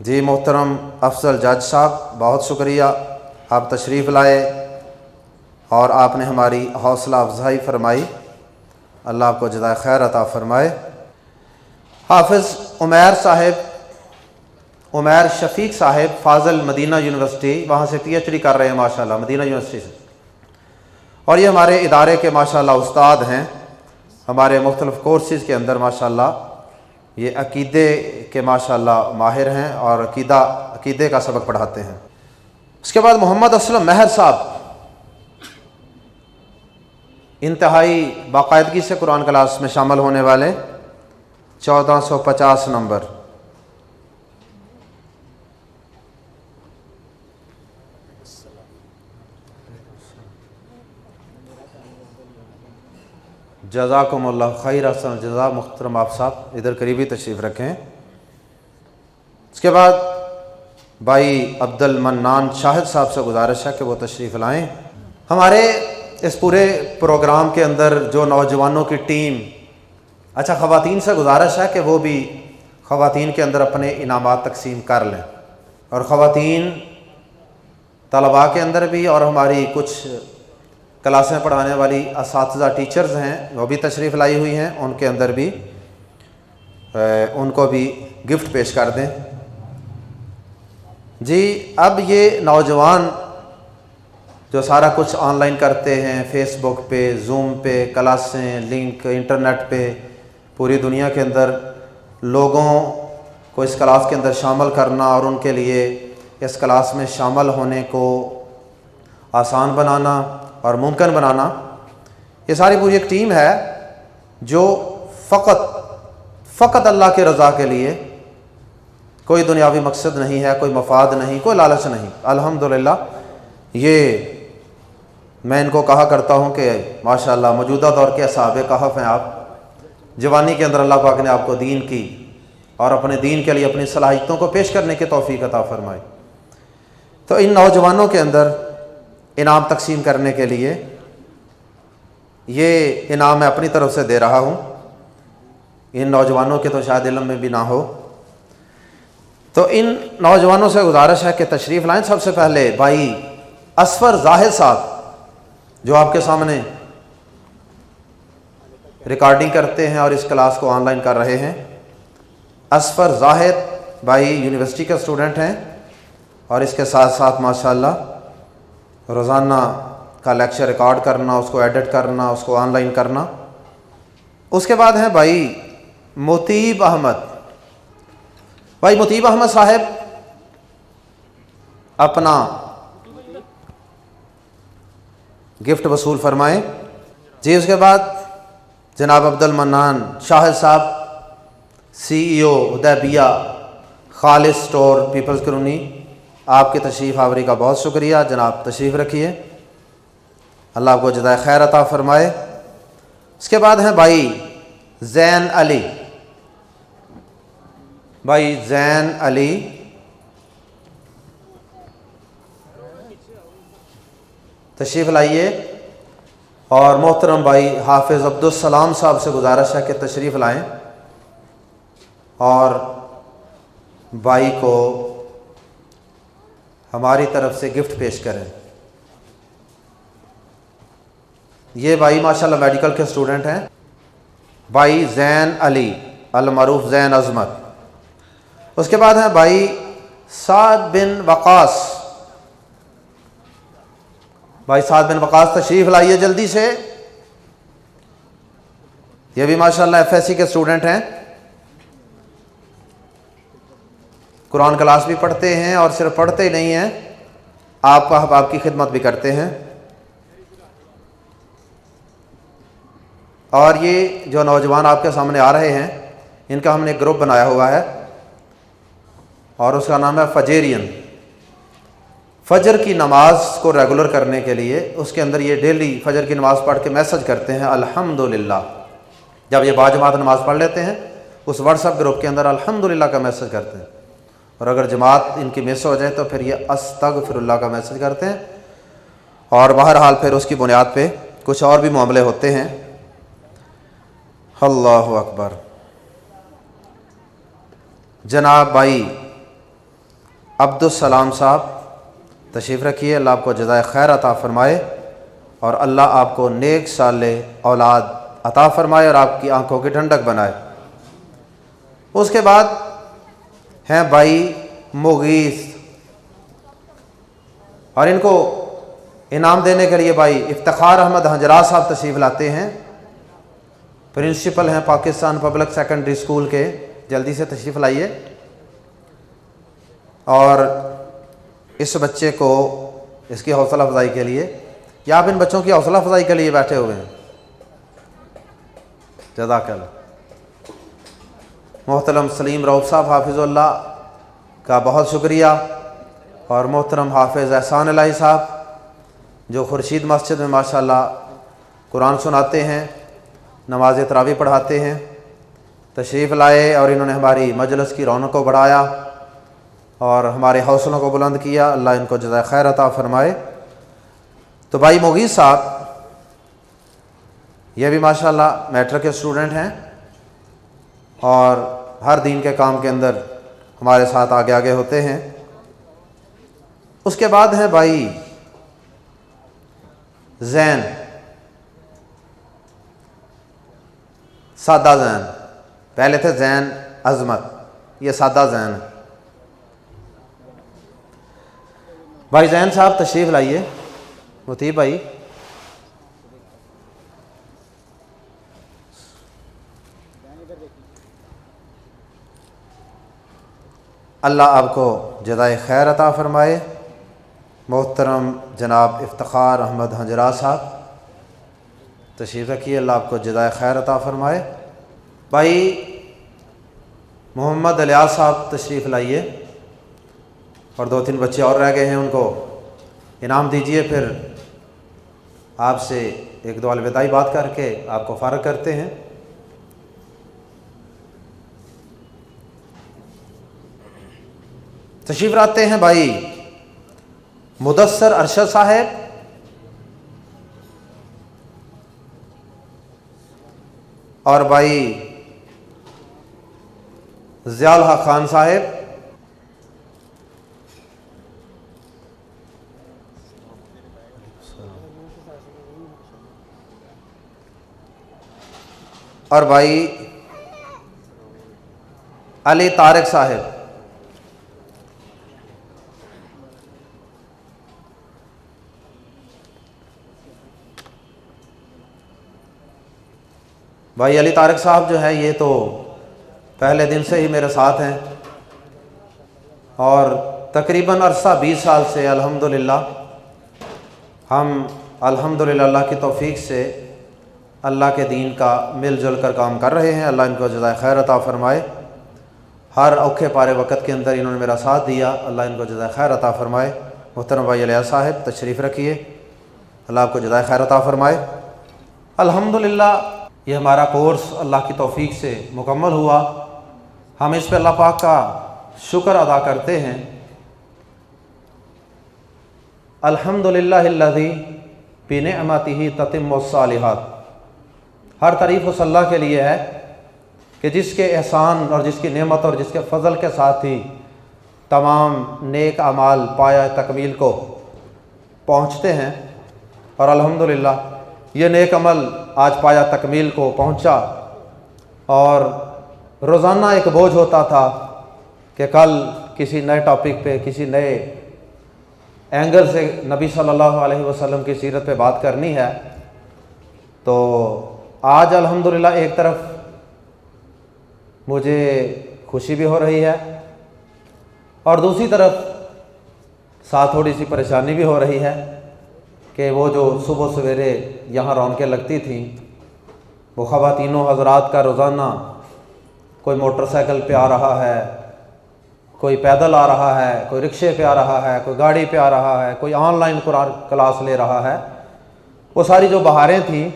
جی محترم افضل جج صاحب، بہت شکریہ، آپ تشریف لائے اور آپ نے ہماری حوصلہ افزائی فرمائی، اللہ آپ کو جزائے خیر عطا فرمائے۔ حافظ عمیر شفیق صاحب فاضل مدینہ یونیورسٹی، وہاں سے پی ایچ ڈی کر رہے ہیں ماشاءاللہ، مدینہ یونیورسٹی سے، اور یہ ہمارے ادارے کے ماشاءاللہ استاد ہیں، ہمارے مختلف کورسز کے اندر ماشاءاللہ یہ عقیدے کے ماشاءاللہ ماہر ہیں اور عقیدے کا سبق پڑھاتے ہیں۔ اس کے بعد محمد اسلم مہر صاحب، انتہائی باقاعدگی سے قرآن کلاس میں شامل ہونے والے، 1450 نمبر۔ جزاکم اللہ خیر، احسن جزا محترم آپ صاحب، ادھر قریبی تشریف رکھیں۔ اس کے بعد بھائی عبد المنان شاہد صاحب سے گزارش ہے کہ وہ تشریف لائیں۔ ہمارے اس پورے پروگرام کے اندر جو نوجوانوں کی ٹیم، اچھا خواتین سے گزارش ہے کہ وہ بھی خواتین کے اندر اپنے انعامات تقسیم کر لیں، اور خواتین طلباء کے اندر بھی اور ہماری کچھ کلاسیں پڑھانے والی اساتذہ ٹیچرز ہیں وہ بھی تشریف لائی ہوئی ہیں، ان کے اندر بھی ان کو بھی گفٹ پیش کر دیں۔ جی اب یہ نوجوان جو سارا کچھ آن لائن کرتے ہیں، فیس بک پہ، زوم پہ کلاسیں، لنک انٹرنیٹ پہ، پوری دنیا کے اندر لوگوں کو اس کلاس کے اندر شامل کرنا اور ان کے لیے اس کلاس میں شامل ہونے کو آسان بنانا اور ممکن بنانا، یہ ساری پوری ایک ٹیم ہے جو فقط اللہ کے رضا کے لیے، کوئی دنیاوی مقصد نہیں ہے، کوئی مفاد نہیں، کوئی لالچ نہیں۔ الحمدللہ یہ میں ان کو کہا کرتا ہوں کہ ماشاءاللہ موجودہ دور کے اصحاب کہف ہیں آپ، جوانی کے اندر اللہ پاک نے آپ کو دین کی اور اپنے دین کے لیے اپنی صلاحیتوں کو پیش کرنے کی توفیق عطا فرمائی۔ تو ان نوجوانوں کے اندر انعام تقسیم کرنے کے لیے یہ انعام میں اپنی طرف سے دے رہا ہوں، ان نوجوانوں کے تو شاید علم میں بھی نہ ہو، تو ان نوجوانوں سے گزارش ہے کہ تشریف لائیں۔ سب سے پہلے بھائی اسفر زاہد صاحب جو آپ کے سامنے ریکارڈنگ کرتے ہیں اور اس کلاس کو آن لائن کر رہے ہیں، اسفر زاہد بھائی یونیورسٹی کے اسٹوڈنٹ ہیں اور اس کے ساتھ ساتھ ماشاءاللہ روزانہ کا لیکچر ریکارڈ کرنا، اس کو ایڈٹ کرنا، اس کو آن لائن کرنا۔ اس کے بعد ہیں بھائی مطیب احمد، بھائی مطیب احمد صاحب اپنا گفٹ وصول فرمائیں۔ جی اس کے بعد جناب عبد المنان شاہد صاحب، سی ای او حدیبیہ خالص اسٹور پیپلز کالونی، آپ کی تشریف آوری کا بہت شکریہ جناب، تشریف رکھیے، اللہ آپ کو جزائے خیر عطا فرمائے۔ اس کے بعد ہیں بھائی زین علی، بھائی زین علی تشریف لائیے، اور محترم بھائی حافظ عبدالسلام صاحب سے گزارش ہے کہ تشریف لائیں اور بھائی کو ہماری طرف سے گفٹ پیش کریں۔ یہ بھائی ماشاءاللہ میڈیکل کے اسٹوڈنٹ ہیں، بھائی زین علی المعروف زین عظمت۔ اس کے بعد ہیں بھائی سعد بن وقاص، بھائی سعد بن وقاص تشریف لائیے جلدی سے، یہ بھی ماشاءاللہ ایف ایس سی کے اسٹوڈنٹ ہیں، قرآن کلاس بھی پڑھتے ہیں اور صرف پڑھتے ہی نہیں ہیں، آپ کی خدمت بھی کرتے ہیں۔ اور یہ جو نوجوان آپ کے سامنے آ رہے ہیں ان کا ہم نے گروپ بنایا ہوا ہے اور اس کا نام ہے فجیرین۔ فجر کی نماز کو ریگولر کرنے کے لیے اس کے اندر یہ ڈیلی فجر کی نماز پڑھ کے میسج کرتے ہیں الحمدللہ، جب یہ باجماعت نماز پڑھ لیتے ہیں اس واٹس ایپ گروپ کے اندر الحمدللہ کا میسج کرتے ہیں، اور اگر جماعت ان کی مس ہو جائے تو پھر یہ استغفر اللہ کا میسج کرتے ہیں، اور بہرحال پھر اس کی بنیاد پہ کچھ اور بھی معاملے ہوتے ہیں۔ اللہ اکبر۔ جناب بھائی عبدالسلام صاحب تشریف رکھیے، اللہ آپ کو جزائے خیر عطا فرمائے اور اللہ آپ کو نیک صالح اولاد عطا فرمائے اور آپ کی آنکھوں کی ٹھنڈک بنائے۔ اس کے بعد ہیں بھائی مغیث، اور ان کو انعام دینے کے لیے بھائی افتخار احمد ہنجرا صاحب تشریف لاتے ہیں، پرنسپل ہیں پاکستان پبلک سیکنڈری اسکول کے، جلدی سے تشریف لائیے۔ اور اس بچے کو اس کی حوصلہ افزائی کے لیے، یا آپ ان بچوں کی حوصلہ افزائی کے لیے بیٹھے ہوئے ہیں؟ جزاک اللہ۔ محترم سلیم رؤف صاحب حافظ اللہ کا بہت شکریہ، اور محترم حافظ احسان الہی صاحب جو خورشید مسجد میں ماشاءاللہ قرآن سناتے ہیں، نماز تراویح پڑھاتے ہیں، تشریف لائے اور انہوں نے ہماری مجلس کی رونق کو بڑھایا اور ہمارے حوصلوں کو بلند کیا، اللہ ان کو جزائے خیر عطا فرمائے۔ تو بھائی مغیث صاحب یہ بھی ماشاءاللہ میٹرک کے اسٹوڈنٹ ہیں اور ہر دین کے کام کے اندر ہمارے ساتھ آگے آگے ہوتے ہیں۔ اس کے بعد ہیں بھائی زین، سادہ زین، پہلے تھے زین عظمت، یہ سادہ زین ہے۔ بھائی زین صاحب تشریف لائیے، مطیب بھائی۔ اللہ آپ کو جزائے خیر عطا فرمائے۔ محترم جناب افتخار احمد ہنجرا صاحب تشریف رکھیے، اللہ آپ کو جزائے خیر عطا فرمائے۔ بھائی محمد الیاس صاحب تشریف لائیے، اور 2-3 بچے اور رہ گئے ہیں، ان کو انعام دیجئے، پھر آپ سے ایک دو الوداعی بات کر کے آپ کو فارغ کرتے ہیں۔ تشریف لاتے ہیں بھائی مدثر ارشد صاحب، اور بھائی ضیاء الحق خان صاحب، اور بھائی علی طارق صاحب۔ بھائی علی طارق صاحب جو ہے یہ تو پہلے دن سے ہی میرے ساتھ ہیں، اور تقریباً عرصہ 20 سال سے الحمدللہ ہم الحمدللہ اللہ کی توفیق سے اللہ کے دین کا مل جل کر کام کر رہے ہیں۔ اللہ ان کو جزائے خیر عطا فرمائے۔ ہر اوکھے پارے وقت کے اندر انہوں نے میرا ساتھ دیا، اللہ ان کو جزائے خیر عطا فرمائے۔ محترم بھائی الیاس صاحب تشریف رکھیے، اللہ آپ کو جزائے خیر عطا فرمائے۔ الحمدللہ یہ ہمارا کورس اللہ کی توفیق سے مکمل ہوا، ہم اس پہ اللہ پاک کا شکر ادا کرتے ہیں۔ الحمدللہ الذی بنعمتہ تتم الصالحات، ہر تعریف اس اللہ کے لیے ہے کہ جس کے احسان اور جس کی نعمت اور جس کے فضل کے ساتھ ہی تمام نیک اعمال پایہ تکمیل کو پہنچتے ہیں، اور الحمدللہ یہ نیک عمل آج پایہ تکمیل کو پہنچا۔ اور روزانہ ایک بوجھ ہوتا تھا کہ کل کسی نئے ٹاپک پہ، کسی نئے اینگل سے نبی صلی اللہ علیہ وسلم کی سیرت پہ بات کرنی ہے، تو آج الحمدللہ ایک طرف مجھے خوشی بھی ہو رہی ہے، اور دوسری طرف ساتھ تھوڑی سی پریشانی بھی ہو رہی ہے کہ وہ جو صبح سویرے یہاں رونقیں لگتی تھیں، وہ خواتینوں حضرات کا روزانہ کوئی موٹر سائیکل پہ آ رہا ہے، کوئی پیدل آ رہا ہے، کوئی رکشے پہ آ رہا ہے، کوئی گاڑی پہ آ رہا ہے، کوئی آن لائن قرآن کلاس لے رہا ہے، وہ ساری جو بہاریں تھیں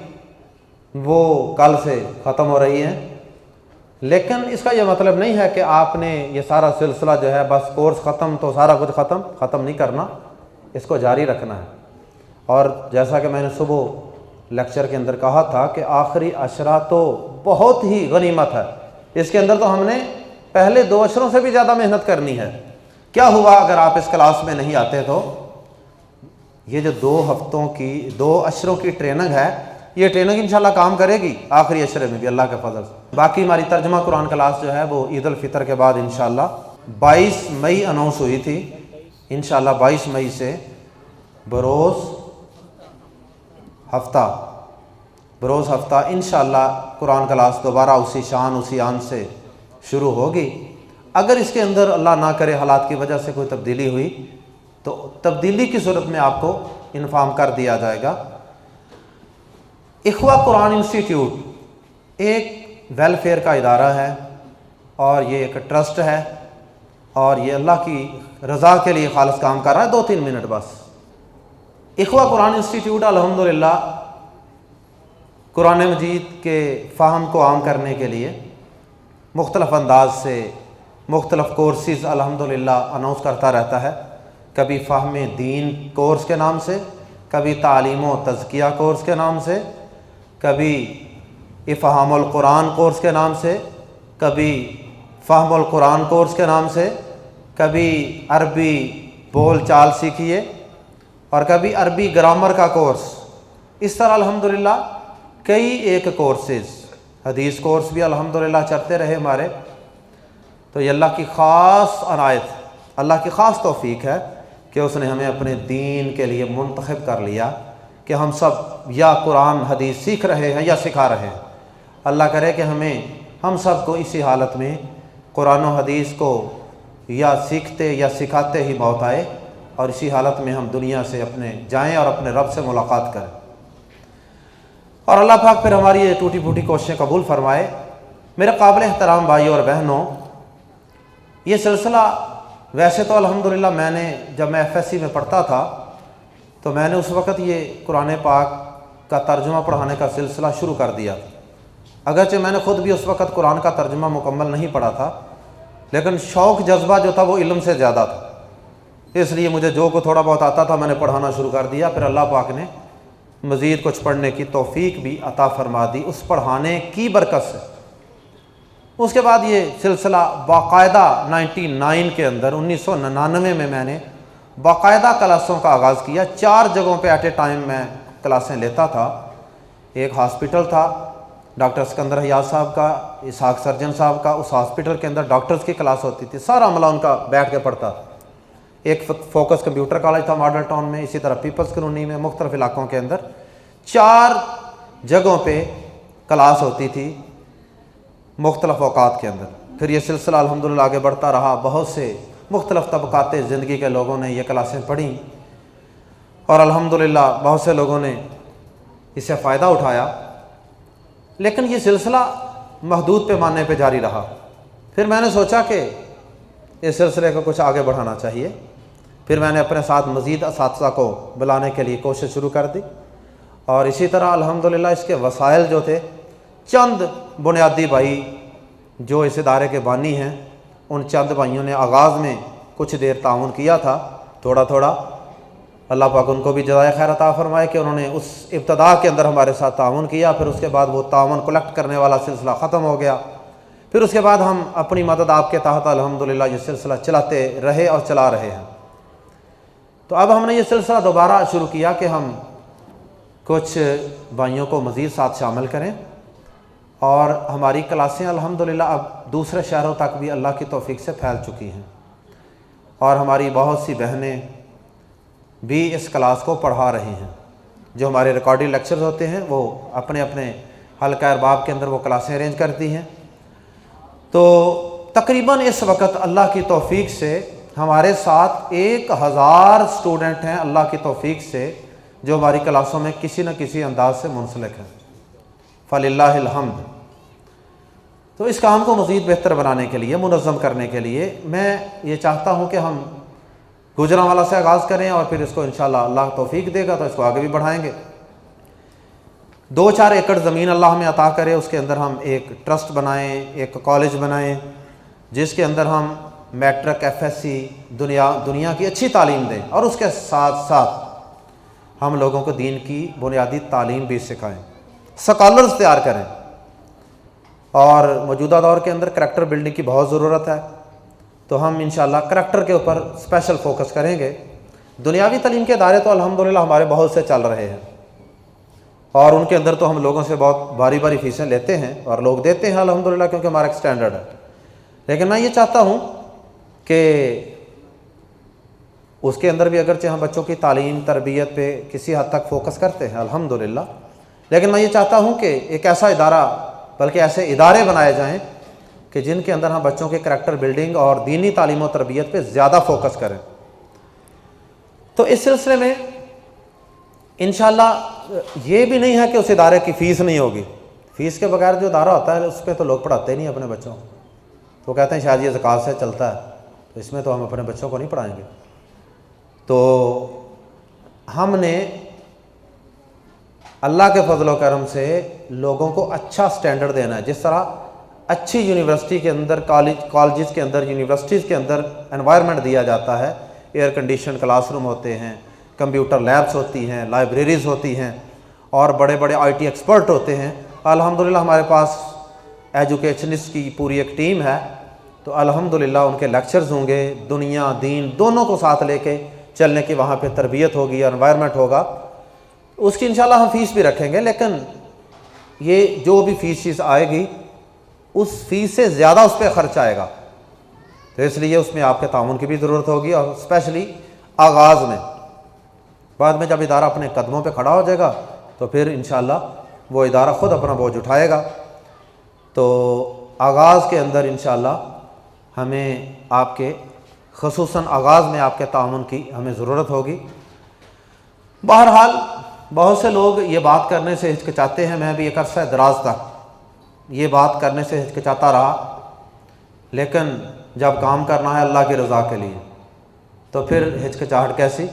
وہ کل سے ختم ہو رہی ہیں۔ لیکن اس کا یہ مطلب نہیں ہے کہ آپ نے یہ سارا سلسلہ جو ہے بس کورس ختم تو سارا کچھ ختم نہیں کرنا، اس کو جاری رکھنا ہے۔ اور جیسا کہ میں نے صبح لیکچر کے اندر کہا تھا کہ آخری عشرہ تو بہت ہی غنیمت ہے، اس کے اندر تو ہم نے پہلے 2 عشروں سے بھی زیادہ محنت کرنی ہے، کیا ہوا اگر آپ اس کلاس میں نہیں آتے تو یہ جو 2 ہفتوں کی 2 عشروں کی ٹریننگ ہے، یہ ٹریننگ انشاءاللہ کام کرے گی آخری عشرے میں بھی اللہ کے فضل سے۔ باقی ہماری ترجمہ قرآن کلاس جو ہے وہ عید الفطر کے بعد انشاءاللہ 22 مئی اناؤنس ہوئی تھی، انشاءاللہ 22 مئی سے بروز ہفتہ انشاءاللہ قرآن کلاس دوبارہ اسی شان اسی آن سے شروع ہوگی۔ اگر اس کے اندر اللہ نہ کرے حالات کی وجہ سے کوئی تبدیلی ہوئی تو تبدیلی کی صورت میں آپ کو انفارم کر دیا جائے گا۔ اخوہ قرآن انسٹیٹیوٹ ایک ویلفیئر کا ادارہ ہے اور یہ ایک ٹرسٹ ہے اور یہ اللہ کی رضا کے لیے خالص کام کر رہا ہے۔ 2-3 منٹ بس۔ اخوہ قرآن انسٹیٹیوٹ الحمدللہ قرآن مجید کے فہم کو عام کرنے کے لیے مختلف انداز سے مختلف کورسز الحمدللہ اناؤنس کرتا رہتا ہے، کبھی فہم دین کورس کے نام سے، کبھی تعلیم و تزکیہ کورس کے نام سے، کبھی افہام القرآن کورس کے نام سے، کبھی فہم القرآن کورس کے نام سے، کبھی عربی بول چال سیکھیے اور کبھی عربی گرامر کا کورس۔ اس طرح الحمدللہ کئی ایک کورسز، حدیث کورس بھی الحمدللہ چلتے رہے ہمارے۔ تو یہ اللہ کی خاص عنایت، اللہ کی خاص توفیق ہے کہ اس نے ہمیں اپنے دین کے لیے منتخب کر لیا کہ ہم سب یا قرآن حدیث سیکھ رہے ہیں یا سکھا رہے ہیں۔ اللہ کرے کہ ہم سب کو اسی حالت میں قرآن و حدیث کو یا سیکھتے یا سکھاتے ہی موت آئے اور اسی حالت میں ہم دنیا سے جائیں اور اپنے رب سے ملاقات کریں، اور اللہ پاک پھر ہماری یہ ٹوٹی پھوٹی کوششیں قبول فرمائے۔ میرے قابل احترام بھائیوں اور بہنوں، یہ سلسلہ ویسے تو الحمدللہ میں نے جب میں FSC میں پڑھتا تھا تو میں نے اس وقت یہ قرآن پاک کا ترجمہ پڑھانے کا سلسلہ شروع کر دیا، اگرچہ میں نے خود بھی اس وقت قرآن کا ترجمہ مکمل نہیں پڑھا تھا، لیکن شوق جذبہ جو تھا وہ علم سے زیادہ تھا، اس لیے مجھے جو کو تھوڑا بہت آتا تھا میں نے پڑھانا شروع کر دیا۔ پھر اللہ پاک نے مزید کچھ پڑھنے کی توفیق بھی عطا فرما دی اس پڑھانے کی برکت سے۔ اس کے بعد یہ سلسلہ باقاعدہ 99 کے اندر 1999 میں نے باقاعدہ کلاسوں کا آغاز کیا۔ 4 جگہوں پہ ایٹ اے ٹائم میں کلاسیں لیتا تھا۔ ایک ہاسپٹل تھا ڈاکٹر سکندر حیات صاحب کا، اسحاق سرجن صاحب کا، اس ہاسپٹل کے اندر ڈاکٹرز کی کلاس ہوتی تھی، سارا عملہ ان کا بیٹھ کے پڑھتا تھا۔ ایک فوکس کمپیوٹر کالج تھا ماڈل ٹاؤن میں، اسی طرح پیپلز کالونی میں، مختلف علاقوں کے اندر 4 جگہوں پہ کلاس ہوتی تھی مختلف اوقات کے اندر۔ پھر یہ سلسلہ الحمدللہ آگے بڑھتا رہا، بہت سے مختلف طبقات زندگی کے لوگوں نے یہ کلاسیں پڑھیں اور الحمدللہ بہت سے لوگوں نے اس سے فائدہ اٹھایا، لیکن یہ سلسلہ محدود پیمانے پہ جاری رہا۔ پھر میں نے سوچا کہ اس سلسلے کو کچھ آگے بڑھانا چاہیے۔ پھر میں نے اپنے ساتھ مزید اساتذہ کو بلانے کے لیے کوشش شروع کر دی، اور اسی طرح الحمدللہ اس کے وسائل جو تھے، چند بنیادی بھائی جو اس ادارے کے بانی ہیں، ان چند بھائیوں نے آغاز میں کچھ دیر تعاون کیا تھا، تھوڑا تھوڑا۔ اللہ پاک ان کو بھی جزائے خیر عطا فرمائے کہ انہوں نے اس ابتدا کے اندر ہمارے ساتھ تعاون کیا۔ پھر اس کے بعد وہ تعاون کلیکٹ کرنے والا سلسلہ ختم ہو گیا۔ پھر اس کے بعد ہم اپنی مدد آپ کے تحت الحمدللہ یہ سلسلہ چلاتے رہے اور چلا رہے ہیں۔ تو اب ہم نے یہ سلسلہ دوبارہ شروع کیا کہ ہم کچھ بھائیوں کو مزید ساتھ شامل کریں، اور ہماری کلاسیں الحمدللہ اب دوسرے شہروں تک بھی اللہ کی توفیق سے پھیل چکی ہیں، اور ہماری بہت سی بہنیں بھی اس کلاس کو پڑھا رہی ہیں۔ جو ہمارے ریکارڈنگ لیکچرز ہوتے ہیں وہ اپنے اپنے حلقہ ارباب کے اندر وہ کلاسیں ارینج کرتی ہیں۔ تو تقریباً اس وقت اللہ کی توفیق سے ہمارے ساتھ 1000 اسٹوڈنٹ ہیں اللہ کی توفیق سے، جو ہماری کلاسوں میں کسی نہ کسی انداز سے منسلک ہیں، فللہ الحمد۔ تو اس کام کو مزید بہتر بنانے کے لیے، منظم کرنے کے لیے میں یہ چاہتا ہوں کہ ہم گوجرانوالا سے آغاز کریں، اور پھر اس کو انشاءاللہ اللہ توفیق دے گا تو اس کو آگے بھی بڑھائیں گے۔ 2-4 ایکڑ زمین اللہ ہمیں عطا کرے، اس کے اندر ہم ایک ٹرسٹ بنائیں، ایک کالج بنائیں، جس کے اندر ہم میٹرک FSC دنیا کی اچھی تعلیم دیں، اور اس کے ساتھ ساتھ ہم لوگوں کو دین کی بنیادی تعلیم بھی سکھائیں، سکالرز تیار کریں۔ اور موجودہ دور کے اندر کریکٹر بلڈنگ کی بہت ضرورت ہے، تو ہم انشاءاللہ کریکٹر کے اوپر اسپیشل فوکس کریں گے۔ دنیاوی تعلیم کے ادارے تو الحمدللہ ہمارے بہت سے چل رہے ہیں، اور ان کے اندر تو ہم لوگوں سے بہت بھاری بھاری فیسیں لیتے ہیں، اور لوگ دیتے ہیں الحمدللہ، کیونکہ ہمارا ایک اسٹینڈرڈ ہے۔ لیکن میں یہ چاہتا ہوں کہ اس کے اندر بھی اگرچہ ہم بچوں کی تعلیم تربیت پہ کسی حد تک فوکس کرتے ہیں الحمدللہ، لیکن میں یہ چاہتا ہوں کہ ایک ایسا ادارہ، بلکہ ایسے ادارے بنائے جائیں کہ جن کے اندر ہم بچوں کے کریکٹر بلڈنگ اور دینی تعلیم و تربیت پہ زیادہ فوکس کریں۔ تو اس سلسلے میں انشاءاللہ یہ بھی نہیں ہے کہ اس ادارے کی فیس نہیں ہوگی، فیس کے بغیر جو ادارہ ہوتا ہے اس پہ تو لوگ پڑھاتے نہیں اپنے بچوں کو، تو کہتے ہیں شاید یہ زکوٰۃ سے چلتا ہے، تو اس میں تو ہم اپنے بچوں کو نہیں پڑھائیں گے۔ تو ہم نے اللہ کے فضل و کرم سے لوگوں کو اچھا سٹینڈرڈ دینا ہے، جس طرح اچھی یونیورسٹی کے اندر کالجز کے اندر یونیورسٹیز کے اندر انوائرمنٹ دیا جاتا ہے، ایئر کنڈیشن کلاس روم ہوتے ہیں، کمپیوٹر لیبس ہوتی ہیں، لائبریریز ہوتی ہیں، اور بڑے بڑے آئی ٹی ایکسپرٹ ہوتے ہیں۔ الحمدللہ ہمارے پاس ایجوکیشنسٹ کی پوری ایک ٹیم ہے، تو الحمدللہ ان کے لیکچرز ہوں گے، دنیا دین دونوں کو ساتھ لے کے چلنے کی وہاں پہ تربیت ہوگی، انوائرمنٹ ہوگا، اس کی انشاءاللہ ہم فیس بھی رکھیں گے، لیکن یہ جو بھی فیس چیز آئے گی اس فیس سے زیادہ اس پہ خرچ آئے گا، تو اس لیے اس میں آپ کے تعاون کی بھی ضرورت ہوگی، اور اسپیشلی آغاز میں۔ بعد میں جب ادارہ اپنے قدموں پہ کھڑا ہو جائے گا تو پھر انشاءاللہ وہ ادارہ خود اپنا بوجھ اٹھائے گا۔ تو آغاز کے اندر انشاءاللہ ہمیں آپ کے خصوصاً آغاز میں آپ کے تعاون کی ہمیں ضرورت ہوگی۔ بہرحال بہت سے لوگ یہ بات کرنے سے ہچکچاتے ہیں، میں بھی ایک عرصہ دراز تک یہ بات کرنے سے ہچکچاتا رہا، لیکن جب کام کرنا ہے اللہ کی رضا کے لیے تو پھر ہچکچاہٹ کیسی،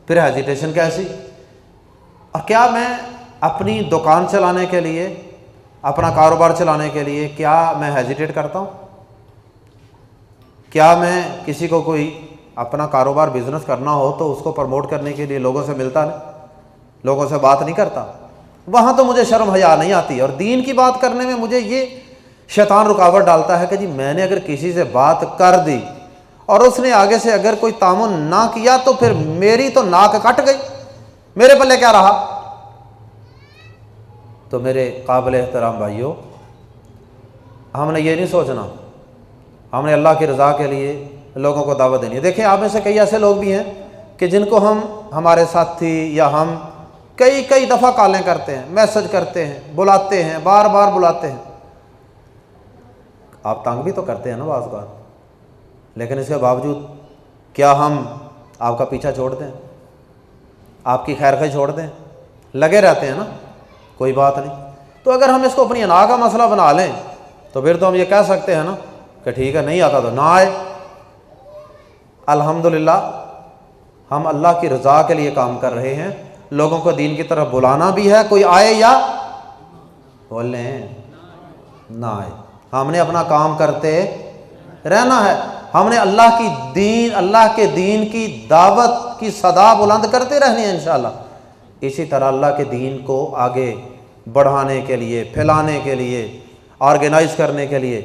پھر ہیزیٹیشن کیسی؟ اور کیا میں اپنی دکان چلانے کے لیے، اپنا کاروبار چلانے کے لیے کیا میں ہیزیٹیٹ کرتا ہوں؟ کیا میں کسی کو کوئی اپنا کاروبار بزنس کرنا ہو تو اس کو پروموٹ کرنے کے لیے لوگوں سے ملتا نہیں، لوگوں سے بات نہیں کرتا؟ وہاں تو مجھے شرم حیا نہیں آتی، اور دین کی بات کرنے میں مجھے یہ شیطان رکاوٹ ڈالتا ہے کہ جی میں نے اگر کسی سے بات کر دی اور اس نے آگے سے اگر کوئی تعاون نہ کیا تو پھر میری تو ناک کٹ گئی، میرے پلے کیا رہا؟ تو میرے قابل احترام بھائیوں، ہم نے یہ نہیں سوچنا، ہم نے اللہ کی رضا کے لیے لوگوں کو دعوت دینی ہے۔ دیکھیں آپ میں سے کئی ایسے لوگ بھی ہیں کہ جن کو ہم ہمارے ساتھی یا ہم کئی دفعہ کالیں کرتے ہیں، میسج کرتے ہیں، بلاتے ہیں، بار بار بلاتے ہیں، آپ تنگ بھی تو کرتے ہیں نا بعض بار، لیکن اس کے باوجود کیا ہم آپ کا پیچھا چھوڑ دیں، آپ کی خیر خواہی چھوڑ دیں؟ لگے رہتے ہیں نا، کوئی بات نہیں۔ تو اگر ہم اس کو اپنی انا کا مسئلہ بنا لیں تو پھر تو ہم یہ کہہ سکتے ہیں نا کہ ٹھیک ہے، نہیں آتا تو نہ آئے۔ الحمدللہ ہم اللہ کی رضا کے لیے کام کر رہے ہیں، لوگوں کو دین کی طرف بلانا بھی ہے، کوئی آئے یا بولیں نہ آئے، ہم نے اپنا کام کرتے رہنا ہے، ہم نے اللہ کے دین کی دعوت کی صدا بلند کرتے رہنی ہے انشاءاللہ۔ اسی طرح اللہ کے دین کو آگے بڑھانے کے لیے، پھیلانے کے لیے، آرگنائز کرنے کے لیے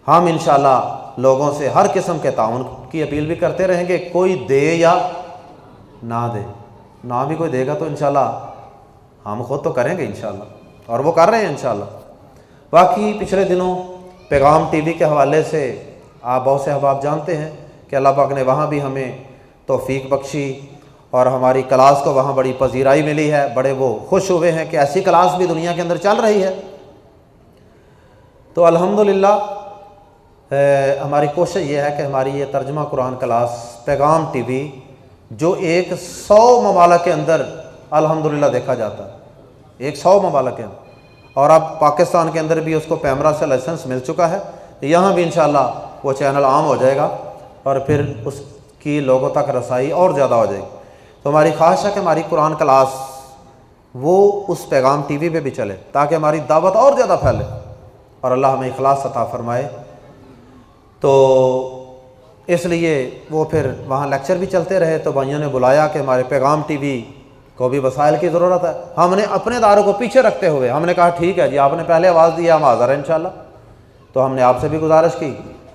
ہم انشاءاللہ لوگوں سے ہر قسم کے تعاون کی اپیل بھی کرتے رہیں گے، کوئی دے یا نہ دے، نہ بھی کوئی دے گا تو انشاءاللہ ہم خود تو کریں گے انشاءاللہ، اور وہ کر رہے ہیں انشاءاللہ۔ باقی پچھلے دنوں پیغام ٹی وی کے حوالے سے آپ بہت سے احباب جانتے ہیں کہ اللہ پاک نے وہاں بھی ہمیں توفیق بخشی، اور ہماری کلاس کو وہاں بڑی پذیرائی ملی ہے، بڑے وہ خوش ہوئے ہیں کہ ایسی کلاس بھی دنیا کے اندر چل رہی ہے۔ تو الحمدللہ ہماری کوشش یہ ہے کہ ہماری یہ ترجمہ قرآن کلاس پیغام ٹی وی جو 100 ممالک کے اندر الحمدللہ دیکھا جاتا ہے، 100 ممالک کے اندر، اور اب پاکستان کے اندر بھی اس کو پیمرا سے لائسنس مل چکا ہے، یہاں بھی انشاءاللہ وہ چینل عام ہو جائے گا اور پھر اس کی لوگوں تک رسائی اور زیادہ ہو جائے گی۔ تو ہماری خواہش ہے کہ ہماری قرآن کلاس وہ اس پیغام ٹی وی پہ بھی چلے تاکہ ہماری دعوت اور زیادہ پھیلے اور اللہ ہمیں اخلاص عطا فرمائے۔ تو اس لیے وہ پھر وہاں لیکچر بھی چلتے رہے، تو بھائیوں نے بلایا کہ ہمارے پیغام ٹی وی کو بھی وسائل کی ضرورت ہے۔ ہم نے اپنے اداروں کو پیچھے رکھتے ہوئے ہم نے کہا ٹھیک ہے جی، آپ نے پہلے آواز دی، ہم حاضر ہیں انشاءاللہ۔ تو ہم نے آپ سے بھی گزارش کی،